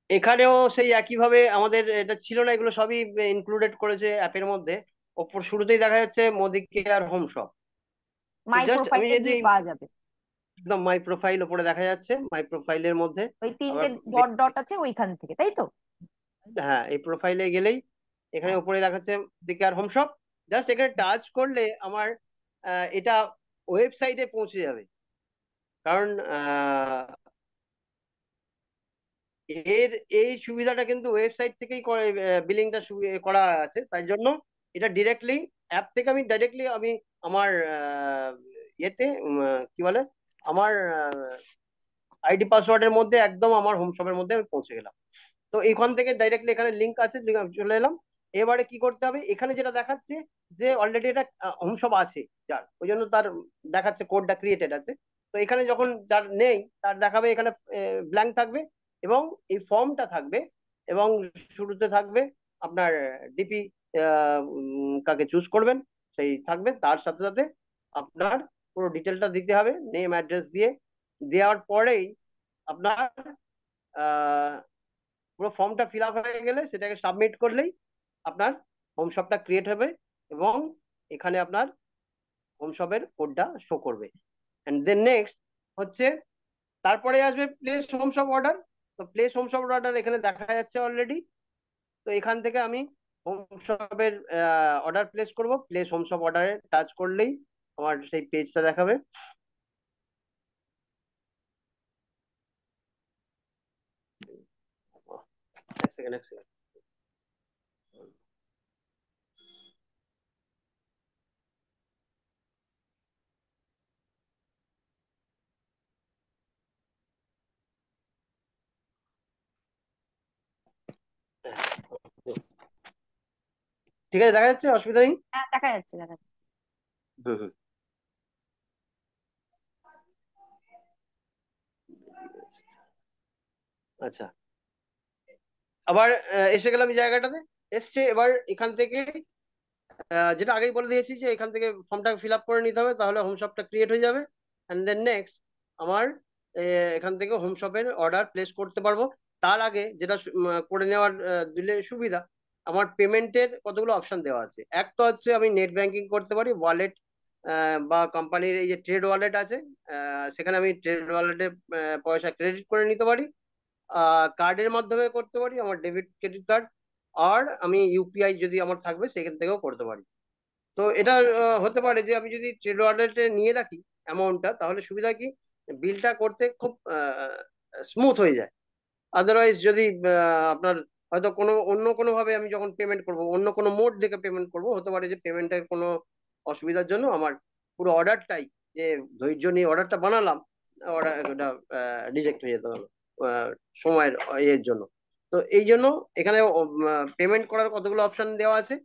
এখানেও সেই একইভাবে আমাদের এটা ছিল না, এগুলো সবই ইনক্লুডেড করেছে অ্যাপের মধ্যে। ওপর শুরুতেই দেখা যাচ্ছে মোদি কেয়ার হোম শপ। তো মাই জাস্ট আমি প্রোফাইলে যদি গিয়ে পাওয়া যাবে। একদম মাই প্রোফাইল উপরে দেখা যাচ্ছে, মাই প্রোফাইলের মধ্যে ওই আবার 3টে ডট ডট আছে ওইখান থেকে, তাই তো? হ্যাঁ, এই প্রোফাইলে গেলেই এখানে হ্যাঁ। উপরে দেখাচ্ছে দিকে আর হোম শপ। জাস্ট এখানে টাচ করলে আমার এটা ওয়েবসাইটে পৌঁছে যাবে। কারণ এর এই সুবিধাটা কিন্তু ওয়েবসাইট থেকেই করে, বিলিংটা করা আছে, তাই জন্য এটা ডিরেক্টলি অ্যাপ থেকে আমি ডাইরেক্টলি আমি আমার ইয়েতে কি বলে আমার আইডি পাসওয়ার্ডের মধ্যে একদম আমার হোম শপের মধ্যে আমি পৌঁছে গেলাম। তো এখান থেকে ডাইরেক্টলি এখানে লিঙ্ক আছে, চলে এলাম। এবারে কি করতে হবে, এখানে যেটা দেখাচ্ছে যে অলরেডি এটা হোম শপ আছে যার, ওই জন্য তার দেখাচ্ছে কোডটা ক্রিয়েটেড আছে। তো এখানে যখন যার নেই তার দেখাবে এখানে ব্ল্যাঙ্ক থাকবে, এবং এই ফর্মটা থাকবে, এবং শুরুতে থাকবে আপনার ডিপি কাকে চুজ করবেন সেই থাকবে, তার সাথে সাথে আপনার পুরো ডিটেলটা দিতে হবে, নেম অ্যাড্রেস দিয়ে। দেওয়ার পরেই আপনার পুরো ফর্মটা ফিল আপ হয়ে গেলে সেটাকে সাবমিট করলেই আপনার হোম শপটা ক্রিয়েট হবে, এবং এখানে আপনার হোম শপের কোডটা শো করবে। এন্ড দেন নেক্সট হচ্ছে, তারপরে আসবে প্লেস হোম শপ অর্ডার। তো প্লেস হোম শপ অর্ডার এখানে দেখা যাচ্ছে অলরেডি। তো এখান থেকে আমি হোম শপের অর্ডার প্লেস করব। প্লেস হোম শপ অর্ডারে টাচ করলেই আমার সেই পেজটা দেখাবে। এক সেকেন্ড, এক সেকেন্ড। ঠিক আছে, দেখা যাচ্ছে, অসুবিধা নেই। হ্যাঁ, দেখা যাচ্ছে, দেখা যাচ্ছে। হুম হুম। আচ্ছা, আবার এসে গেলাম এই জায়গাটাতে। এসছে, এবার এখান থেকে যেটা আগেই বলে দিয়েছি যে এখান থেকে ফর্মটা ফিল আপ করে নিতে হবে, তাহলে হোম শপটা ক্রিয়েট হয়ে যাবে। এন্ড দেন নেক্সট আমার এখান থেকে হোম শপের অর্ডার প্লেস করতে পারবো। তার আগে যেটা করে নেওয়ার দিলে সুবিধা, আমার পেমেন্টের কতগুলো অপশন দেওয়া আছে। এক তো হচ্ছে আমি নেট ব্যাংকিং করতে পারি, ওয়ালেট বা কোম্পানির এই যে ট্রেড ওয়ালেট আছে, সেখানে আমি ট্রেড ওয়ালেটে পয়সা ক্রেডিট করে নিতে পারি। কার্ডের মাধ্যমে করতে পারি, আমার ডেবিট ক্রেডিট কার্ড। আর আমি ইউপিআই যদি আমার থাকবে সেখান থেকেও করতে পারি। তো এটা হতে পারে যে আমি যদি ট্রেড ওয়ালেটে নিয়ে রাখি অ্যামাউন্টটা, তাহলে সুবিধা কি, বিলটা করতে খুব স্মুথ হয়ে যায়। আদারওয়াইজ যদি আপনার হয়তো কোনো অন্য কোনো ভাবে আমি যখন পেমেন্ট করব, অন্য কোনো মোড দেখে পেমেন্ট করব, হতে পারে যে পেমেন্টের কোনো অসুবিধার জন্য আমার পুরো অর্ডারটাই, যে ধৈর্য নিয়ে অর্ডারটা বানালাম, অর্ডার ওটা রিজেক্ট হয়ে যেতে হলো সময়ের ইয়ের জন্য। তো এই জন্য এখানে পেমেন্ট করার কতগুলো অপশন দেওয়া আছে,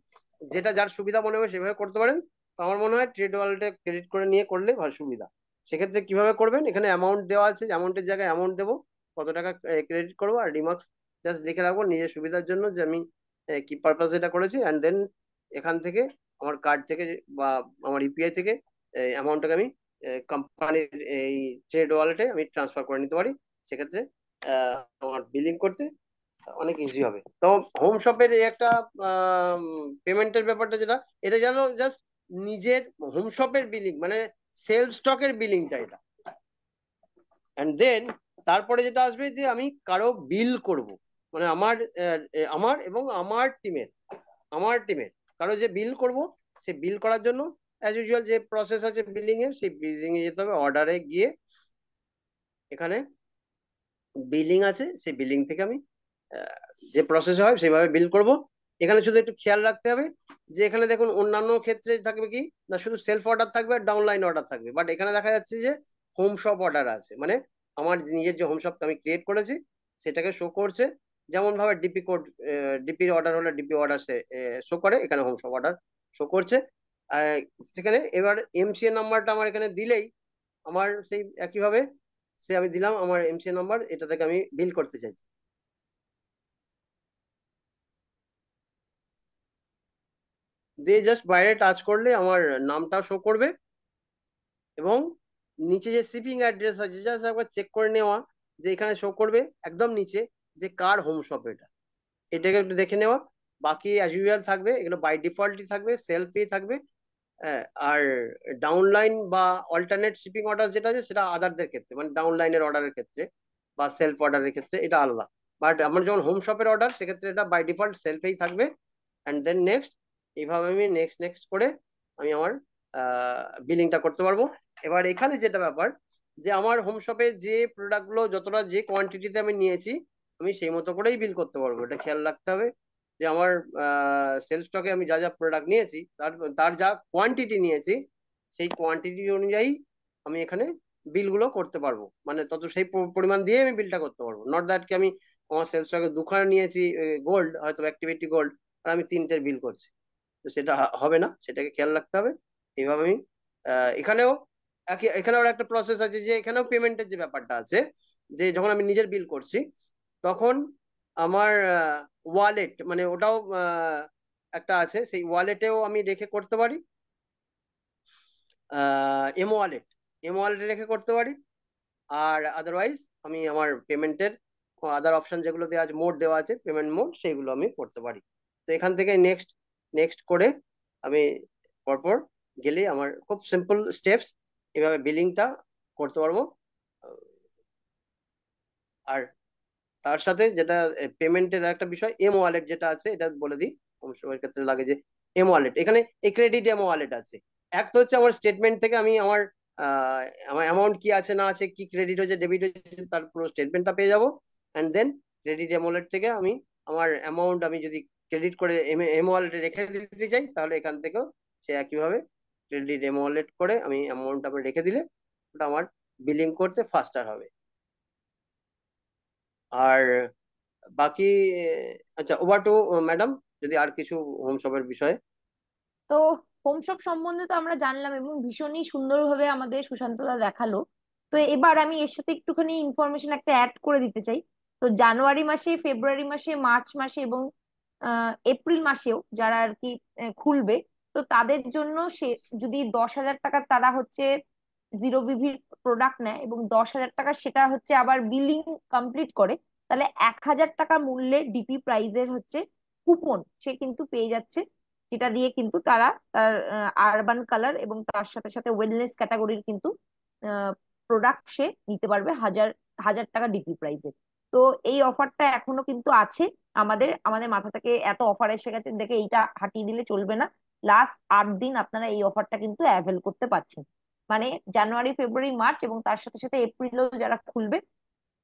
যেটা যার সুবিধা মনে হবে সেভাবে করতে পারেন। তো আমার মনে হয় ট্রেড ওয়ালেটে ক্রেডিট করে নিয়ে করলে ভালো সুবিধা। সেক্ষেত্রে কিভাবে করবেন, এখানে অ্যামাউন্ট দেওয়া আছে, অ্যামাউন্টের জায়গায় অ্যামাউন্ট দেবো, কত টাকা ক্রেডিট করবো, আর রিমার্কস জাস্ট লিখে রাখবো নিজের সুবিধার জন্য যে আমি কি পারপাস এটা করেছি। অ্যান্ড দেন এখান থেকে আমার কার্ড থেকে বা আমার ইউপিআই থেকে অ্যামাউন্টটাকে আমি কোম্পানির এই ট্রেড ওয়ালেটে আমি ট্রান্সফার করে নিতে পারি। সেক্ষেত্রে আমার বিলিং করতে অনেক ইজি হবে। তো হোম শপের এই একটা পেমেন্টের ব্যাপারটা যেটা, এটা যেন জাস্ট নিজের হোম শপের বিলিং, মানে সেলফ স্টকের বিলিংটা এটা। এন্ড দেন তারপরে যেটা আসবে যে আমি কারো বিল করব, মানে আমার এবং আমার টিমের কারো যে বিল করব, সে বিল করার জন্য অ্যাজ ইউজুয়াল যে প্রসেস আছে বিলিং এর, সেই বিলিং এ যেতে হবে। অর্ডারে গিয়ে এখানে বিলিং আছে, সেই বিলিং থেকে আমি যে প্রসেস হয় সেভাবে বিল করব। এখানে শুধু একটু খেয়াল রাখতে হবে যে এখানে দেখুন অন্যান্য ক্ষেত্রে থাকবে কি না, শুধু সেলফ অর্ডার থাকবে আর ডাউনলাইন অর্ডার থাকবে, বাট এখানে দেখা যাচ্ছে যে হোম শপ অর্ডার আছে, মানে আমার নিজের যে হোম শপটা আমি ক্রিয়েট করেছি সেটাকে শো করছে। যেমন ভাবে ডিপি কোড, ডিপির অর্ডার হলে ডিপি অর্ডার সে শো করে, এখানে হোম শপ অর্ডার শো করছে। সেখানে এবার এমসিএ নাম্বারটা আমার এখানে দিলেই আমার সেই একইভাবে সে আমি দিলাম আমার এমসিএ নাম্বার, এটা থেকে আমি বিল করতে চাই। দিয়ে জাস্ট বাইরে টাচ করলে আমার নামটা শো করবে, এবং নিচে যে শিপিং অ্যাড্রেস আছে জাস্ট একবার চেক করে নেওয়া যে এখানে শো করবে একদম নিচে যে কার হোম শপ এটা, এটাকে একটু দেখে নেওয়া। বাকি অ্যাজ ইউজুয়াল থাকবে, এগুলো বাই ডিফল্টই থাকবে, সেলফ পে থাকবে। আর ডাউনলাইন বা অল্টারনেট শিপিং অর্ডার যেটা আছে সেটা আদারদের ক্ষেত্রে, মানে ডাউনলাইনের অর্ডারের ক্ষেত্রে বা সেলফ অর্ডারের ক্ষেত্রে এটা আলাদা। বাট আমার যখন হোম শপের অর্ডার, সেক্ষেত্রে এটা বাই ডিফল্ট সেলফেই থাকবে। অ্যান্ড দেন নেক্সট, এইভাবে আমি নেক্সট নেক্সট করে আমি আমার বিলিংটা করতে পারবো। এবার এখানে যেটা ব্যাপার, যে আমার হোম শপে যে প্রোডাক্টগুলো যতটা যে কোয়ান্টিটিতে আমি নিয়েছি, আমি সেই মতো করেই বিল করতে পারবো। এটা খেয়াল রাখতে হবে যে আমার সেল স্টকে আমি যা যা প্রোডাক্ট নিয়েছি, তার তার যা কোয়ান্টিটি নিয়েছি, সেই কোয়ান্টিটি অনুযায়ী আমি এখানে বিলগুলো করতে পারবো। মানে তত সেই পরিমাণ দিয়ে আমি বিলটা করতে পারবো। নট দ্যাট কি আমি আমার সেল স্টকে দুখানা নিয়েছি গোল্ড, হয়তো অ্যাক্টিভিটি গোল্ড, আর আমি তিনটের বিল করছি, তো সেটা হবে না, সেটাকে খেয়াল রাখতে হবে। এইভাবে আমি এখানেও এখানেও একটা প্রসেস আছে, যে এখানেও পেমেন্টের যে ব্যাপারটা আছে, যে যখন আমি নিজের বিল করছি, তখন আমার ওয়ালেট, মানে ওটাও একটা আছে, সেই ওয়ালেটেও আমি রেখে করতে পারি। এম ওয়ালেট, এম ওয়ালেটে রেখে করতে পারি। আর আদারওয়াইজ আমি আমার পেমেন্টের আদার অপশন যেগুলো দেওয়া আছে, মোড দেওয়া আছে, পেমেন্ট মোড, সেইগুলো আমি করতে পারি। তো এখান থেকে নেক্সট নেক্সট করে আমি পরপর গেলে আমার খুব সিম্পল স্টেপস, এভাবে বিলিংটা করতে পারবো। আর তার সাথে যেটা পেমেন্টের একটা বিষয়, এম ওয়ালেট যেটা আছে, এটা বলে দিই। সবার ক্ষেত্রে লাগে যে এম ওয়ালেট, এখানে এই ক্রেডিট এম ওয়ালেট আছে। এক তো হচ্ছে আমার স্টেটমেন্ট থেকে আমি আমার আমার অ্যামাউন্ট কি আছে না আছে, কি ক্রেডিট হয়েছে ডেবিট হয়েছে, তার পুরো স্টেটমেন্টটা পেয়ে যাবো। And then credit M wallet থেকে আমি আমার অ্যামাউন্ট, আমি যদি ক্রেডিট করে এম ওয়ালেটে রেখে দিতে চাই, তাহলে এখান থেকেও সে একইভাবে ক্রেডিট এম ওয়ালেট করে আমি অ্যামাউন্ট আমি রেখে দিলে ওটা আমার বিলিং করতে ফাস্টার হবে। আর বাকি আচ্ছা, ওভার টু ম্যাডাম, যদি আর কিছু হোম শপের বিষয়ে। তো হোম শপ সম্বন্ধে তো আমরা জানলাম এবং ভীষণই সুন্দরভাবে আমাদের সুশান্তদা দেখালো। তো এবার আমি এর সাথে একটুখানি ইনফরমেশন একটা অ্যাড করে দিতে চাই। তো জানুয়ারি মাসে, ফেব্রুয়ারি মাসে, মার্চ মাসে এবং এপ্রিল মাসেও যারা আর কি খুলবে, তো তাদের জন্য সে যদি 10,000 টাকা তারা হচ্ছে জিরো বিভির প্রোডাক্ট নেয় এবং 10,000 টাকা সেটা হচ্ছে আবার বিলিং কমপ্লিট করে, তাহলে 1,000 টাকা মূল্যের ডিপি প্রাইজের হচ্ছে কুপন সে কিন্তু পেয়ে যাচ্ছে। যেটা দিয়ে কিন্তু তারা তার আরবান কালার এবং তার সাথে সাথে ওয়েলনেস ক্যাটাগরির কিন্তু প্রোডাক্ট সে নিতে পারবে 1,000 টাকা ডিপি প্রাইসে। তো এই অফারটা এখনো কিন্তু আছে। আমাদের আমাদের মাথা থেকে এত অফার এসে গেছে দেখে এইটা হাটিয়ে দিলে চলবে না। লাস্ট 8 দিন আপনারা এই অফারটা কিন্তু অ্যাভেল করতে পারছেন। মানে জানুয়ারি, ফেব্রুয়ারি, মার্চ এবং তার সাথে সাথে এপ্রিলও যারা খুলবে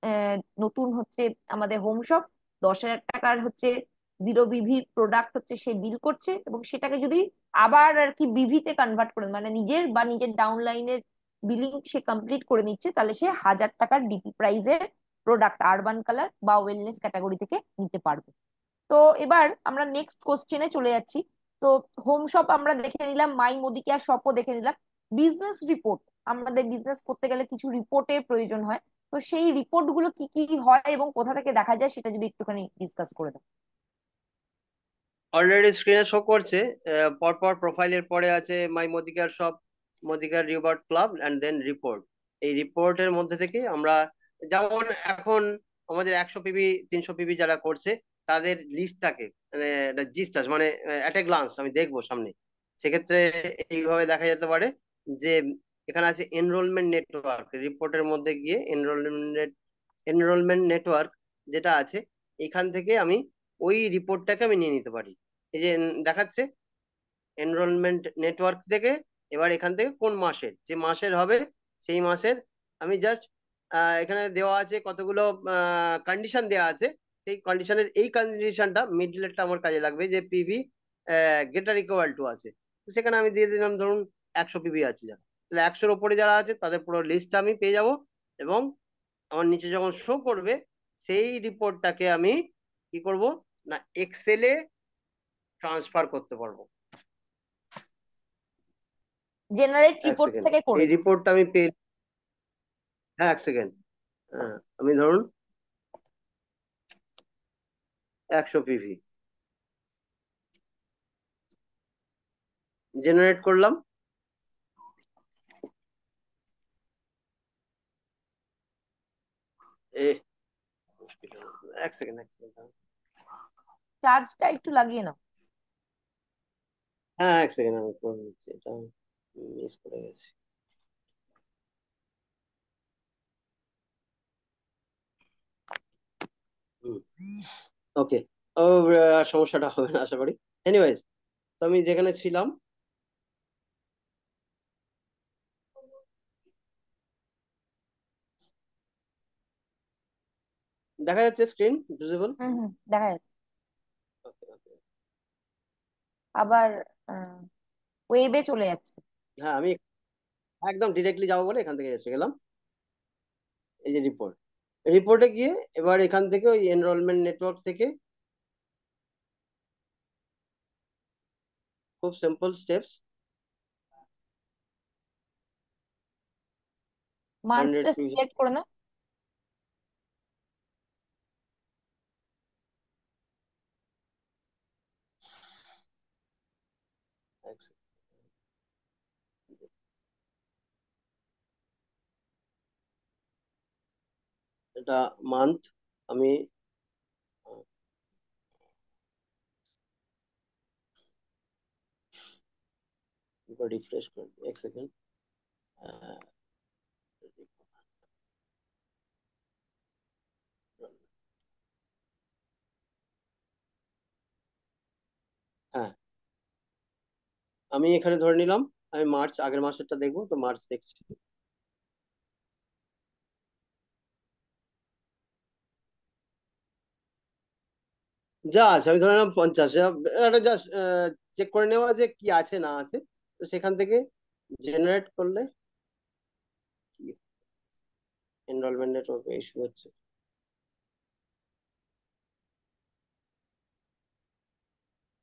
আহ, নতুন হচ্ছে আমাদের হোম শপ, 10,000 টাকার হচ্ছে জিরো বিভির প্রোডাক্ট হচ্ছে সে বিল করছে এবং সেটাকে যদি আবার আর কি বিভিতে কনভার্ট করে, মানে নিজের বা নিজের ডাউনলাইনের বিলিং সে কমপ্লিট করে নিচ্ছে, তাহলে সে 1,000 টাকার ডিপি প্রাইজের প্রোডাক্ট আরবান কালার বা ওয়েলনেস ক্যাটাগরি থেকে নিতে পারবে। তো এবার আমরা নেক্সট কোশ্চেনে চলে যাচ্ছি। তো হোম শপ আমরা দেখে নিলাম, মাই মোদি কেয়ার শপও দেখে নিলাম। বিজনেস রিপোর্ট, আমাদের বিজনেস করতে গেলে কিছু রিপোর্টের প্রয়োজন হয়। তো সেই রিপোর্ট গুলো কি কি হয় এবং কোথা থেকে দেখা যায় সেটা যদি একটুখানি ডিসকাস করে দাও। অলরেডি স্ক্রিনে শো করছে। পরপর প্রোফাইলের পরে আছে my Modicare shop, Modicare reward club, and then report. এই রিপোর্টের মধ্যে থেকে আমরা, যেমন এখন আমাদের 100 পিবি 300 পিবি যারা করছে, তাদের লিস্ট থাকে, মানে জিস্ট আছে, মানে অ্যাট এ গ্লান্স আমি দেখবো সামনে। সেক্ষেত্রে এইভাবে দেখা যেতে পারে যে এখানে আছে এনরোলমেন্ট নেটওয়ার্ক। রিপোর্টের মধ্যে গিয়ে এনরোলমেন্ট নেটওয়ার্ক যেটা আছে, এখান থেকে আমি ওই রিপোর্টটাকে আমি নিয়ে নিতে পারি। এই যে দেখাচ্ছে এনরোলমেন্ট নেটওয়ার্ক থেকে। এবার এখান থেকে কোন মাসের, যে মাসের হবে সেই মাসের আমি জাস্ট, এখানে দেওয়া আছে কতগুলো কন্ডিশন দেওয়া আছে। সেই কন্ডিশনের এই কন্ডিশনটা মিডলেরটা আমার কাজে লাগবে, যে পিভি গ্রেটার ইকুয়াল টু আছে। তো সেখানে আমি দিয়ে দিলাম ধরুন 100 পিভি আছে যারা, তাহলে 100-র ওপরে যারা আছে তাদের পুরো লিস্টটা আমি পেয়ে যাব। এবং আমার নিচে যখন শো করবে, সেই রিপোর্টটাকে আমি কি করব না, এক্সেলে ট্রান্সফার করতে পারবো। জেনারেট এক রিপোর্ট সেকেন্ড, থেকে করে এই দাও। রিপোর্টটা আমি পেয়ে, হ্যাঁ এক সেকেন্ড, আমি ধরুন 100 পিভি জেনারেট করলাম। এ মুশকিল হলো। এক সেকেন্ড, এক সেকেন্ড। চার্জটা একটু লাগিয়ে নাও। হ্যাঁ, এক সেকেন্ড আমি করে নিচ্ছি, এটা মিস করে গেছি। ওকে। ও, সমস্যাটা হবে না আশা করি। এনিওয়েজ, তো আমি যেখানে ছিলাম, দেখা যাচ্ছে স্ক্রিন ভিজিবল? হুম হুম, দেখা যাচ্ছে। ওকে ওকে। আবার ওয়েবে চলে যাচ্ছে। হ্যাঁ, আমি একদম ডিরেক্টলি যাবো বলে এখান থেকে এসে গেলাম। এই যে রিপোর্ট, রিপোর্টে গিয়ে এবার এখান থেকে ওই এনরোলমেন্ট নেটওয়ার্ক থেকে খুব সিম্পল স্টেপস, মান্থটা 100 সিলেক্ট করে নাও। এটা মান্থ। আমি রিফ্রেশ করি, এক সেকেন্ড। হ্যাঁ, আমি এখানে ধরে নিলাম আমি মার্চ, আগের মাসেরটা দেখবো, তো মার্চ দেখছি। যা আছে আমি ধরে নিলাম 50। এটা জাস্ট চেক করে নেওয়া যে কি আছে না আছে, তো সেখান থেকে জেনারেট করলে এনরোলমেন্ট নেটওয়ার্ক ইস্যু হচ্ছে।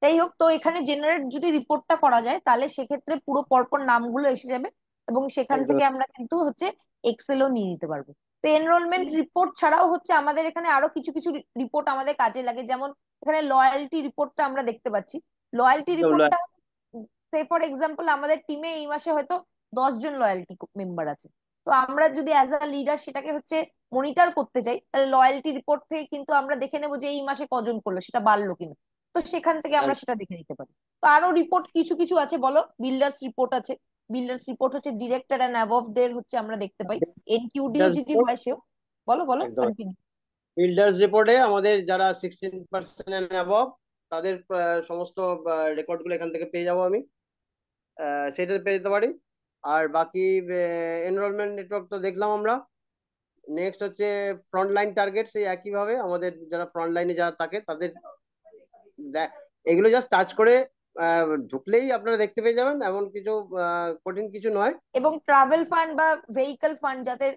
যাই হোক, তো এখানে জেনারেট যদি রিপোর্টটা করা যায় তাহলে সেক্ষেত্রে পুরো পরপর নামগুলো এসে যাবে, এবং সেখান একদম। থেকে আমরা কিন্তু হচ্ছে এক্সেলও নিয়ে নিতে পারবো। তো এনরোলমেন্ট রিপোর্ট ছাড়াও হচ্ছে আমাদের এখানে আরো কিছু কিছু রিপোর্ট আমাদের কাজে লাগে, যেমন এখানে লয়্যালটি রিপোর্টটা আমরা দেখতে পাচ্ছি। লয়্যালটি একদম রিপোর্টটা, সে ফর এক্সাম্পল আমাদের টিমে এই মাসে হয়তো 10 জন লয়্যালটি মেম্বার আছে। তো আমরা যদি অ্যাজ আ লিডার সেটাকে হচ্ছে মনিটর করতে চাই, তাহলে লয়্যালটি রিপোর্ট থেকে কিন্তু আমরা দেখে নেবো যে এই মাসে কজন করলো, সেটা বাড়লো কিনা। তো সেখান থেকে আমরা সেটা দেখে নিতে পারি। তো আরো রিপোর্ট কিছু কিছু আছে, বলো। বিল্ডার্স রিপোর্ট আছে। বিল্ডার্স রিপোর্ট হচ্ছে ডিরেক্টর এন্ড অ্যাবভ দের হচ্ছে আমরা দেখতে পাই। এনকিউডিও যদি হয় সেও। বলো বলো, একদম। কন্টিনিউ। বিল্ডার্স রিপোর্টে আমাদের যারা 16% এন্ড অ্যাবভ, তাদের সমস্ত রেকর্ড গুলো এখান থেকে পেয়ে যাবো আমি, সেটা পেয়ে যেতে পারি। আর বাকি এনরোলমেন্ট নেটওয়ার্ক তো দেখলাম আমরা। নেক্সট হচ্ছে ফ্রন্ট লাইন টার্গেট, সেই একই ভাবে আমাদের যারা ফ্রন্ট লাইনে যারা থাকে তাদের এগুলো জাস্ট টাচ করে ঢুকলেই আপনারা দেখতে পেয়ে যাবেন, এমন কিছু কঠিন কিছু নয়। এবং ট্রাভেল ফান্ড বা ভেহিকল ফান্ড যাদের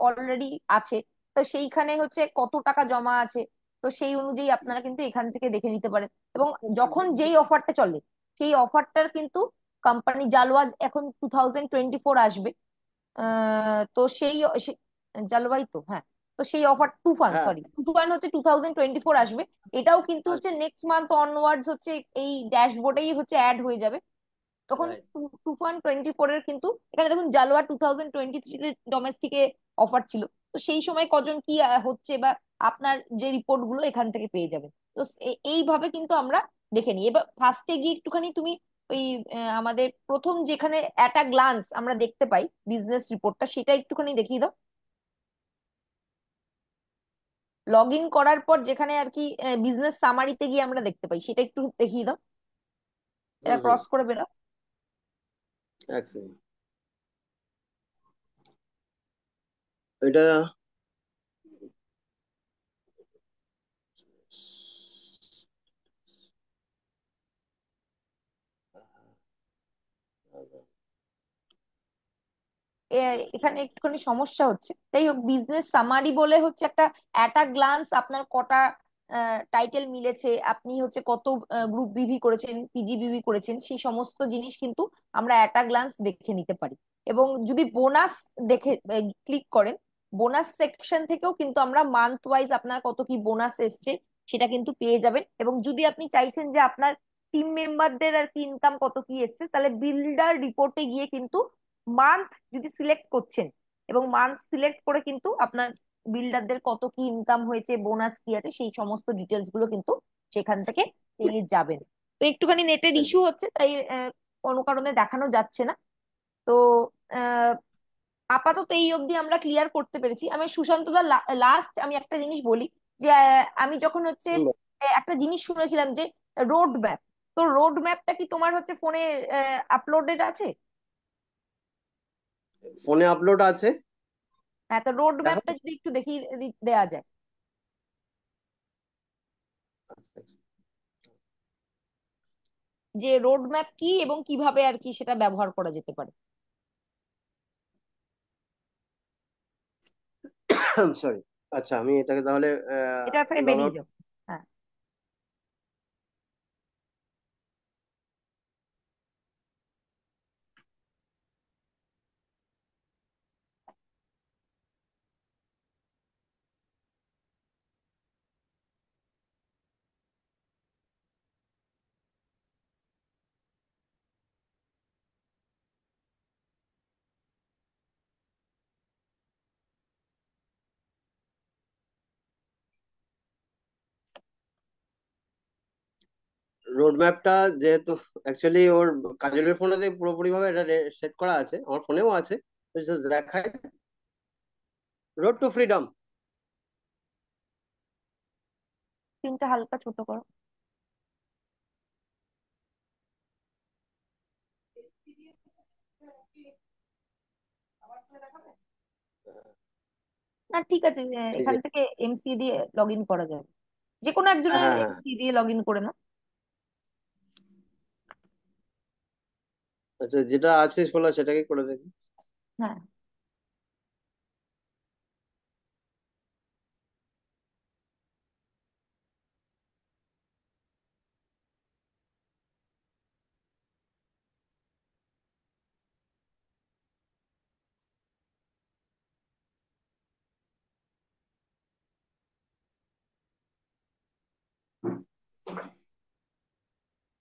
অলরেডি আছে, তো সেইখানে হচ্ছে কত টাকা জমা আছে, তো সেই অনুযায়ী আপনারা কিন্তু এখান থেকে দেখে নিতে পারেন। এবং যখন যেই অফারটা চলে, সেই অফারটার কিন্তু কোম্পানি জালওয়াজ এখন 2024 আসবে। তো জালওয়াই তো, হ্যাঁ। তো সেই অফার তুফান, হ্যাঁ, সরি তুফান হচ্ছে 2024 আসবে। এটাও কিন্তু হচ্ছে নেক্সট মান্থ অনওয়ার্ডস হচ্ছে এই ড্যাশবোর্ডেই হচ্ছে অ্যাড হয়ে যাবে। তখন রাইট। তুফান 24 এর কিন্তু এখানে দেখুন জালোয়ার 2023 ডোমেস্টিকে অফার ছিল। তো সেই সময় কজন কি হচ্ছে বা আপনার যে রিপোর্ট গুলো এখান থেকে পেয়ে যাবেন। তো এইভাবে কিন্তু আমরা দেখে নিই। এবার ফার্স্টে গিয়ে একটুখানি তুমি ওই আমাদের প্রথম যেখানে অ্যাট আ গ্লান্স আমরা দেখতে পাই বিজনেস রিপোর্টটা, সেটা একটুখানি দেখিয়ে দাও। লগ ইন করার পর যেখানে আর কি বিজনেস সামারিতে গিয়ে আমরা দেখতে পাই, সেটা একটু দেখিয়ে দাও। এটা হুম হুম, ক্রস করে বেরো। এক সেকেন্ড। এটা এখানে একটুখানি সমস্যা হচ্ছে। যাই হোক, বিজনেস সামারি বলে হচ্ছে একটা অ্যাট আ গ্লান্স আপনার কটা টাইটেল মিলেছে, আপনি হচ্ছে কত গ্রুপ বিভি করেছেন, পিজিবিভি করেছেন, সেই সমস্ত জিনিস কিন্তু আমরা অ্যাট আ গ্লান্স দেখে নিতে পারি। এবং যদি বোনাস দেখে ক্লিক করেন, বোনাস সেকশন থেকেও কিন্তু আমরা মান্থ ওয়াইজ আপনার কত কি বোনাস এসছে সেটা কিন্তু পেয়ে যাবেন। এবং যদি আপনি চাইছেন যে আপনার টিম মেম্বারদের আর কি ইনকাম কত কি এসছে, তাহলে বিল্ডার রিপোর্টে গিয়ে কিন্তু মান্থ যদি সিলেক্ট করছেন, এবং মান্থ সিলেক্ট করে কিন্তু আপনার বিল্ডারদের কত কি ইনকাম হয়েছে, বোনাস কি আছে, সেই সমস্ত ডিটেলস গুলো কিন্তু সেখান থেকে পেয়ে যাবেন। তো একটুখানি নেটের ইস্যু হচ্ছে, তাই কোনো কারণে দেখানো যাচ্ছে না। তো আহ, আপাতত এই অবধি আমরা ক্লিয়ার করতে পেরেছি। আমি সুশান্ত দা, লাস্ট আমি একটা জিনিস বলি, যে আমি যখন হচ্ছে একটা জিনিস শুনেছিলাম যে রোড ম্যাপ, তো রোড ম্যাপটা কি তোমার হচ্ছে ফোনে আপলোডেড আছে? ফোনে আপলোড আছে। হ্যাঁ, তো রোড দেখো। ম্যাপটা যদি একটু দেখিয়ে দেওয়া যায়, আচ্ছা, যে রোড ম্যাপ কি এবং কিভাবে আর কি সেটা ব্যবহার করা যেতে পারে। সরি। আচ্ছা, আমি এটাকে তাহলে এটা থেকে লগ বেরিয়ে আউট। যাও। হ্যাঁ। রোড ম্যাপটা যেহেতু অ্যাকচুয়ালি ওর কাজলের ফোনেতে পুরোপুরি ভাবে এটা সেট করা আছে, আমার ফোনেও আছে। তো just দেখায় রোড টু ফ্রিডম। স্ক্রিনটা হালকা ছোট করো। না ঠিক আছে, এই এখান যে। থেকে এমসি দিয়ে লগ ইন করা যাবে, যে কোনো হ্যাঁ, একজনের হ্যাঁ। এমসি দিয়ে লগ ইন করে না। আচ্ছা, যেটা আছে খোলা সেটাকে করে দেখি। হ্যাঁ।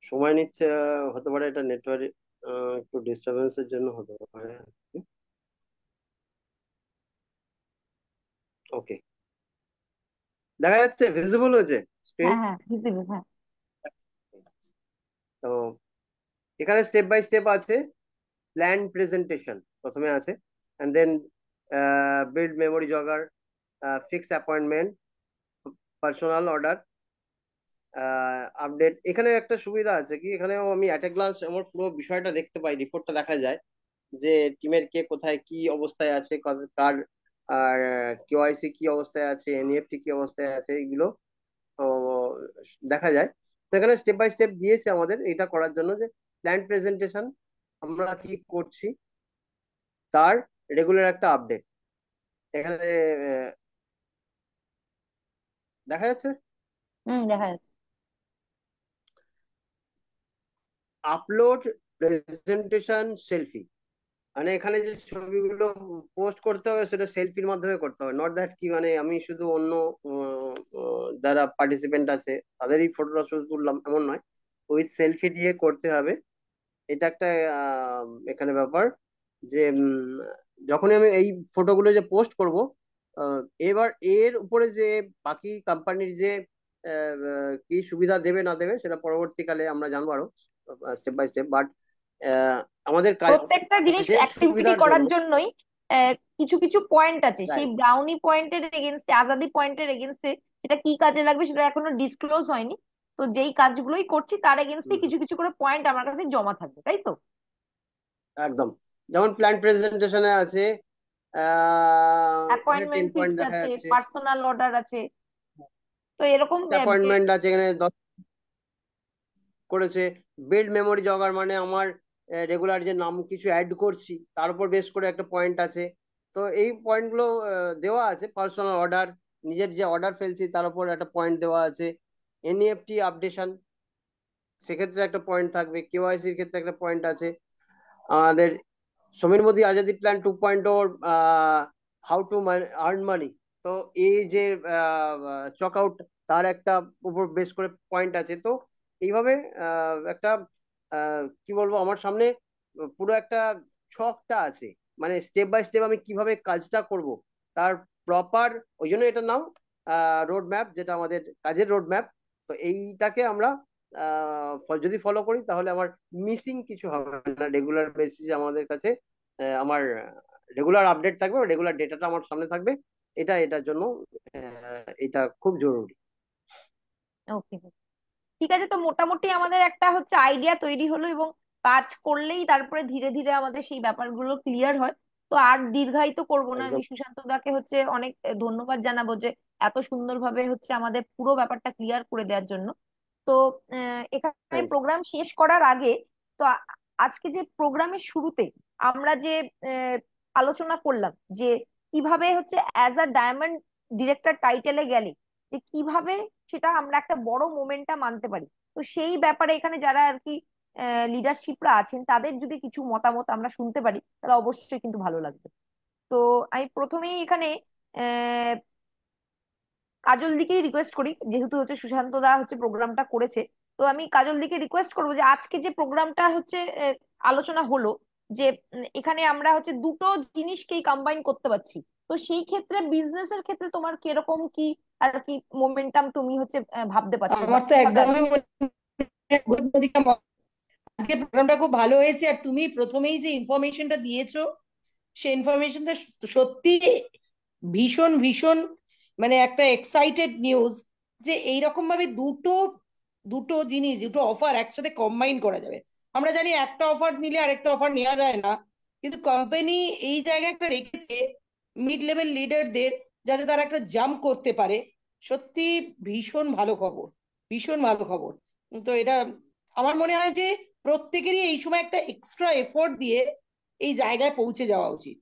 সময় নিচ্ছে, হতে পারে এটা নেটওয়ার্ক একটু ডিস্টারবেন্স এর জন্য হতে পারে। ওকে, দেখা যাচ্ছে, ভিজিবল হয়েছে স্ক্রিন। হ্যাঁ, হ্যাঁ ভিজিবল, হ্যাঁ। তো এখানে স্টেপ বাই স্টেপ আছে। প্ল্যান প্রেজেন্টেশন প্রথমে আছে, and then build memory jogger, fix appointment, personal order, update. এখানে একটা সুবিধা আছে কি, এখানেও আমি অ্যাট এ গ্লান্স আমার পুরো বিষয়টা দেখতে পাই, রিপোর্টটা দেখা যায় যে টিমের কে কোথায় কি অবস্থায় আছে, কার আর কেওয়াইসি কি অবস্থায় আছে, এনইএফটি কি অবস্থায় আছে, এগুলো ও, দেখা যায়। তো এখানে স্টেপ বাই স্টেপ দিয়েছে আমাদের এটা করার জন্য, যে প্ল্যান প্রেজেন্টেশন আমরা কি করছি তার রেগুলার একটা আপডেট এখানে দেখা যাচ্ছে। হুম, দেখা যাচ্ছে। আপলোড প্রেজেন্টেশন সেলফি, মানে এখানে যে ছবিগুলো পোস্ট করতে হবে সেটা সেলফির মাধ্যমে করতে হবে, নট দ্যাট কি মানে আমি শুধু অন্য যারা পার্টিসিপেন্ট আছে তাদেরই ফটোটা শুধু তুললাম, এমন নয়, উইথ সেলফি দিয়ে করতে হবে। এটা একটা এখানে ব্যাপার, যে যখনই আমি এই ফটোগুলো যে পোস্ট করব, আহ, এবার এর উপরে যে বাকি কোম্পানির যে কি সুবিধা দেবে না দেবে সেটা পরবর্তীকালে আমরা জানবো আরো স্টেপ বাই স্টেপ। বাট আমাদের প্রত্যেকটা জিনিস কাজের অ্যাক্টিভিটি সুবিধার করার জন্য। জন্যই কিছু কিছু পয়েন্ট আছে, সেই রাইট। ব্রাউনি পয়েন্টের এগেনস্টে, আজাদি পয়েন্টের এগেনস্টে সেটা কি কাজে লাগবে সেটা এখনো ডিসক্লোজ হয়নি। তো যেই কাজগুলোই করছি তার এগেনস্টে কিছু কিছু করে পয়েন্ট আমার কাছে জমা থাকবে, তাই তো? একদম, যেমন প্ল্যান প্রেজেন্টেশনে আছে, এখানে টেন অ্যাপয়েন্টমেন্ট পয়েন্ট ফিক্স দেখা আছে, যাচ্ছে। পার্সোনাল অর্ডার আছে। তো এরকম অ্যাপয়েন্টমেন্ট আছে এখানে 10 করেছে। বিল্ড মেমোরি জগার মানে আমার রেগুলার যে নাম কিছু অ্যাড করছি তার উপর বেস করে একটা পয়েন্ট আছে। তো এই পয়েন্ট গুলো দেওয়া আছে। পার্সোনাল অর্ডার, নিজের যে অর্ডার ফেলছি তার উপর একটা পয়েন্ট দেওয়া আছে। এনইএফটি আপডেশন, সেক্ষেত্রে একটা পয়েন্ট থাকবে। কেওয়াইসির ক্ষেত্রে একটা পয়েন্ট আছে। আমাদের Samir Modi Azadi plan 2.0, how to earn money, তো এই যে চক আউট, তার একটা উপর বেস করে পয়েন্ট আছে। তো এইভাবে একটা কি বলবো, আমার সামনে পুরো একটা ছকটা আছে, মানে স্টেপ বাই স্টেপ আমি কিভাবে কাজটা করব তার প্রপার, ওই জন্য এটার নাম রোড ম্যাপ, যেটা আমাদের কাজের রোড ম্যাপ। তো এইটাকে আমরা যদি ফলো করি তাহলে আমার মিসিং কিছু হবে না। রেগুলার বেসিসে আমাদের কাছে আমার রেগুলার আপডেট থাকবে, রেগুলার ডেটাটা আমার সামনে থাকবে। এটার জন্য এটা খুব জরুরি। ওকে, ঠিক আছে। তো মোটামুটি আমাদের একটা হচ্ছে আইডিয়া তৈরি হলো, এবং কাজ করলেই তারপরে ধীরে ধীরে আমাদের সেই ব্যাপারগুলো ক্লিয়ার হয়। তো আর দীর্ঘায়িত করব না, আমি একদম। সুশান্ত দাকে হচ্ছে অনেক ধন্যবাদ জানাবো যে এত সুন্দরভাবে হচ্ছে আমাদের পুরো ব্যাপারটা ক্লিয়ার করে দেওয়ার জন্য। তো এখানে থ্যাংক প্রোগ্রাম শেষ করার আগে, তো আজকে যে প্রোগ্রামের শুরুতে আমরা যে আহ, আলোচনা করলাম যে কিভাবে হচ্ছে অ্যাজ আ ডায়মন্ড ডিরেক্টর টাইটেলে গেলে যে কিভাবে সেটা আমরা একটা বড় মোমেন্টাম আনতে পারি। তো সেই ব্যাপারে এখানে যারা আর কি লিডারশিপরা আছেন তাদের যদি কিছু মতামত আমরা শুনতে পারি তাহলে অবশ্যই কিন্তু ভালো লাগবে। তো আমি প্রথমেই এখানে কাজল দিকেই রিকোয়েস্ট করি, যেহেতু হচ্ছে সুশান্ত দা হচ্ছে প্রোগ্রামটা করেছে। তো আমি কাজল দিকে রিকোয়েস্ট করবো যে আজকে যে প্রোগ্রামটা হচ্ছে আলোচনা হলো, যে এখানে আমরা হচ্ছে দুটো জিনিসকেই কম্বাইন করতে পারছি। তো সেই ক্ষেত্রে বিজনেসের ক্ষেত্রে তোমার কিরকম কি আর কি মোমেন্টাম তুমি হচ্ছে ভাবতে পারছো বা আমার তো কিভাবে আর একদমই কি? গৌতমদিকা আজকে প্রোগ্রামটা খুব ভালো হয়েছে, আর তুমি প্রথমেই যে ইনফরমেশনটা দিয়েছো সেই ইনফরমেশনটা সত্যি ভীষণ ভীষণ মানে একটা এক্সাইটেড নিউজ, যে এইরকম ভাবে দুটো দুটো জিনিস দুটো অফার একসাথে কম্বাইন করা যাবে। আমরা জানি একটা অফার নিলে আরেকটা অফার নেওয়া যায় না, কিন্তু কোম্পানি এই জায়গায় একটা রেখেছে মিড লেভেল লিডারদের, যাতে তারা একটা জাম্প করতে পারে। সত্যি ভীষণ ভালো খবর, ভীষণ ভালো খবর। তো এটা আমার মনে হয় যে প্রত্যেকেরই এই সময় একটা এক্সট্রা এফোর্ট দিয়ে এই জায়গায় পৌঁছে যাওয়া উচিত।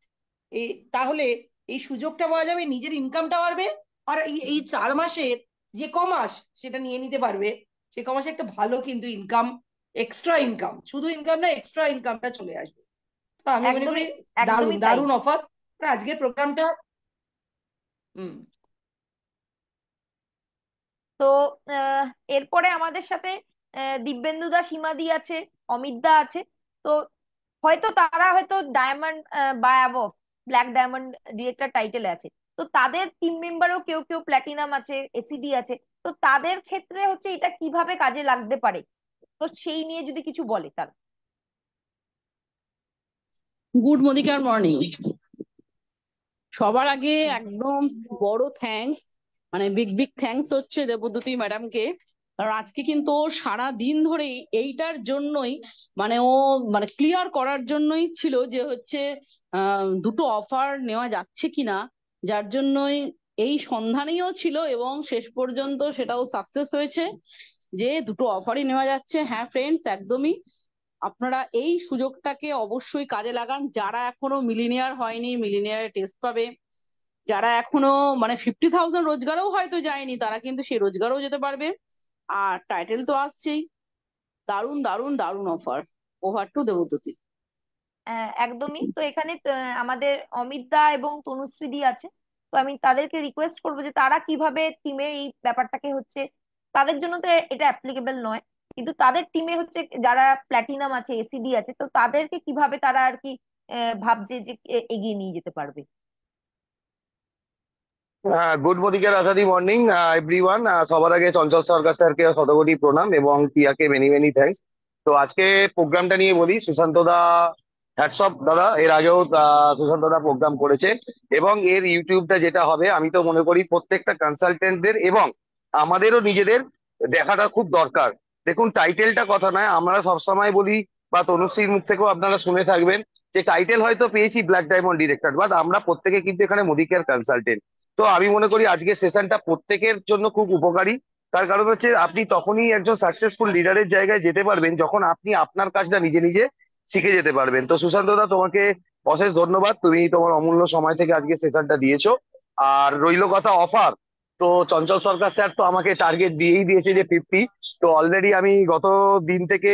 এই তাহলে এই সুযোগটা পাওয়া যাবে, নিজের ইনকামটা বাড়বে, আর এই 4 মাসের যে কমাস সেটা নিয়ে নিতে পারবে। সে কমাসে একটা ভালো কিন্তু ইনকাম, এক্সট্রা ইনকাম, শুধু ইনকাম না এক্সট্রা ইনকামটা চলে আসবে। তো আমি মনে করি একদমই, দারুণ একদমই তাই। দারুণ অফার আজকের প্রোগ্রামটা। হুম। তো আহ, এরপরে আমাদের সাথে দিব্যেন্দু দা, সীমাদি আছে, অমিত দা আছে। তো হয়তো তারা হয়তো ডায়মন্ড বা অ্যাবভ ব্ল্যাক ডায়মন্ড ডিরেক্টর টাইটেলে আছে। তো তাদের টিম মেম্বারও কেউ কেউ প্ল্যাটিনাম আছে, এসিডি আছে। তো তাদের ক্ষেত্রে হচ্ছে এটা কিভাবে কাজে লাগতে পারে, তো সেই নিয়ে যদি কিছু বলে তারা। Good morning morning. সবার আগে একদম বড় থ্যাঙ্কস, মানে বিগ বিগ থ্যাঙ্কস হচ্ছে দেবদ্যুতি ম্যাডামকে। কারণ আজকে কিন্তু ও সারা দিন ধরেই এইটার জন্যই, মানে ও মানে ক্লিয়ার করার জন্যই ছিল যে হচ্ছে দুটো অফার নেওয়া যাচ্ছে কিনা, যার জন্যই এই সন্ধানেও ছিল এবং শেষ পর্যন্ত সেটাও সাকসেস হয়েছে যে দুটো অফারই নেওয়া যাচ্ছে। হ্যাঁ ফ্রেন্ডস, একদমই আপনারা এই সুযোগটাকে অবশ্যই কাজে লাগান। যারা এখনো মিলিনিয়ার হয়নি, মিলিনিয়ার টেস্ট পাবে। যারা এখনো মানে 50,000 রোজগারও হয়তো যায়নি, তারা কিন্তু সেই রোজগারও যেতে পারবে। আর টাইটেল তো আসছেই। দারুণ দারুণ দারুণ অফার। Over two Debdyuti. একদমই। তো এখানে আমাদের অমিত দা এবং তনুশ্রী দি আছে। তো আমি তাদেরকে রিকোয়েস্ট করবো যে তারা কিভাবে টিমে এই ব্যাপারটাকে হচ্ছে, তাদের জন্য তো এটা অ্যাপ্লিকেবল নয়, কিন্তু তাদের টিমে হচ্ছে যারা প্ল্যাটিনাম আছে, এসিডি আছে, তো তাদেরকে কিভাবে তারা আর কি ভাবছে যে এগিয়ে নিয়ে যেতে পারবে। Good morning Azadi morning everyone. সবার আগে চঞ্চল সরকার স্যারকে শতকোটি প্রণাম এবং টিয়াকে মেনি মেনি থ্যাঙ্কস। তো আজকে প্রোগ্রামটা নিয়ে বলি, সুশান্ত দা হ্যাটস অফ দাদা। এর আগেও সুশান্ত দা প্রোগ্রাম করেছে এবং এর ইউটিউবটা যেটা হবে, আমি তো মনে করি প্রত্যেকটা কনসালটেন্টদের এবং আমাদেরও নিজেদের দেখাটা খুব দরকার। দেখুন, টাইটেলটা কথা নয়, আমরা সবসময় বলি বা তনুশ্রীর মুখ থেকেও আপনারা শুনে থাকবেন যে টাইটেল হয়তো পেয়েছি ব্ল্যাক ডায়মন্ড ডিরেক্টর, বাট আমরা প্রত্যেকে কিন্তু এখানে মুদিকেয়ার কনসালটেন্ট। তো আমি মনে করি আজকের সেশনটা প্রত্যেকের জন্য খুব উপকারী। তার কারণ হচ্ছে আপনি তখনই একজন সাকসেসফুল লিডারের জায়গায় যেতে পারবেন যখন আপনি আপনার কাজটা নিজে নিজে শিখে যেতে পারবেন। তো সুশান্ত দা, তোমাকে অশেষ ধন্যবাদ, তুমি তোমার অমূল্য সময় থেকে আজকে সেশনটা দিয়েছো। আর রইলো কথা অফার, তো চঞ্চল সরকার স্যার তো আমাকে টার্গেট দিয়েই দিয়েছে যে 50। তো অলরেডি আমি গত দিন থেকে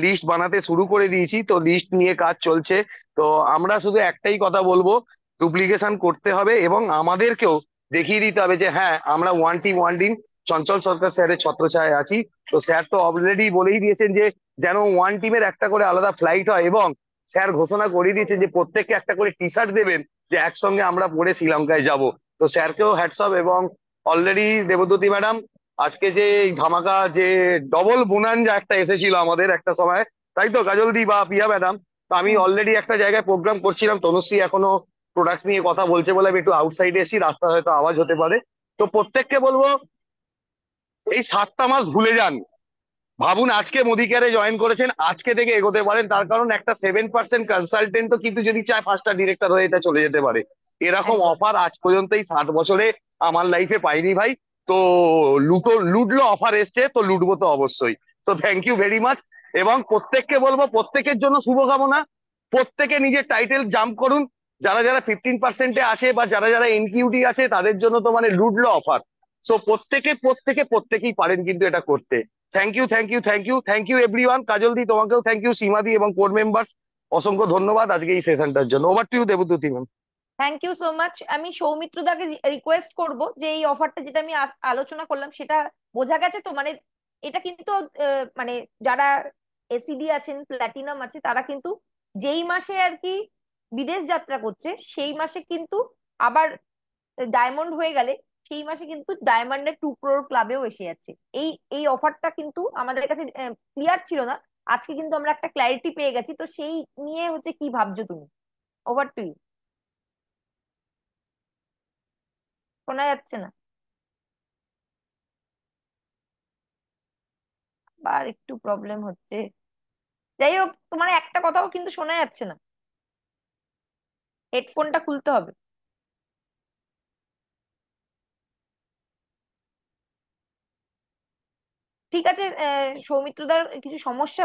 লিস্ট বানাতে শুরু করে দিয়েছি, তো লিস্ট নিয়ে কাজ চলছে। তো আমরা শুধু একটাই কথা বলবো, ডুপ্লিকেশন করতে হবে এবং আমাদেরকেও দেখিয়ে দিতে হবে যে হ্যাঁ, আমরা ওয়ান টিম চঞ্চল সরকার স্যারের ছত্রছায়ায় আছি। তো স্যার তো অলরেডি বলেই দিয়েছেন যে যেন ওয়ান টিমের একটা করে আলাদা ফ্লাইট হয়, এবং স্যার ঘোষণা করে দিয়েছেন যে প্রত্যেককে একটা করে টি শার্ট দেবেন, যে একসঙ্গে আমরা পরে শ্রীলঙ্কায় যাব। তো স্যারকেও হ্যাটস অফ। এবং অলরেডি দেবদ্যুতি ম্যাডাম আজকে যে এই ধামাকা যে ডবল বোনাঞ্জা একটা এসেছিল আমাদের একটা সময়, তাই তো কাজলদি বা পিয়া ম্যাডাম? তো আমি হুম। অলরেডি একটা জায়গায় প্রোগ্রাম করছিলাম, তনুশ্রী এখনো প্রোডাক্টস নিয়ে কথা বলছে বলে আমি একটু আউটসাইডে এসেছি, রাস্তা হয়তো আওয়াজ হতে পারে। তো প্রত্যেককে বলবো এই 7টা মাস ভুলে যান। ভাবুন আজকে মোদি কেয়ারে জয়েন করেছেন, আজকে থেকে এগোতে পারেন। তার কারণ একটা 7% কনসালটেন্টও কিন্তু যদি চায় 5টা ডিরেক্টর হয়ে এটা চলে যেতে পারে। এরকম একদম। অফার আজ পর্যন্ত এই 60 বছরে আমার লাইফে পাইনি ভাই। তো লুটলো অফার এসছে, তো লুটবো তো অবশ্যই। তো থ্যাংক ইউ ভেরি মাচ। এবং প্রত্যেককে বলবো, প্রত্যেকের জন্য শুভকামনা। প্রত্যেকে নিজের টাইটেল জাম্প করুন। যারা যারা 15%-এ আছে বা যারা যারা এনকিউটি আছে তাদের জন্য তো মানে লুটলো অফার। সো প্রত্যেকেই পারেন কিন্তু এটা করতে। Thank you, thank you, thank you, thank you everyone. কাজলদি তোমাকেও থ্যাংক ইউ, সীমাদি এবং কোর মেম্বার্স অসংখ্য ধন্যবাদ আজকে এই সেশনটার জন্য। Over to you Debadyuti ma'am. Thank you so much. আমি সৌমিত্রদাকে রিকোয়েস্ট করব যে এই অফারটা যেটা আমি আলোচনা করলাম সেটা বোঝা গেছে তো, মানে এটা কিন্তু মানে যারা এসিডি আছেন, প্ল্যাটিনাম আছে, তারা কিন্তু যেই মাসে আর কি বিদেশ যাত্রা করছে সেই মাসে কিন্তু আবার ডায়মন্ড হয়ে গেলে সেই মাসে কিন্তু ডায়মন্ডের 2 crore ক্লাবেও এসে যাচ্ছে। এই এই অফারটা কিন্তু আমাদের কাছে ক্লিয়ার ছিল না, আজকে কিন্তু আমরা একটা ক্ল্যারিটি পেয়ে গেছি। তো সেই নিয়ে হচ্ছে কি ভাবছো তুমি? Over to you. শোনা যাচ্ছে না, আর একটু প্রবলেম হচ্ছে। যাই হোক, তোমার একটা কথাও কিন্তু শোনা যাচ্ছে না, হেডফোনটা খুলতে হবে। ঠিক আছে, সৌমিত্রদার কিছু সমস্যা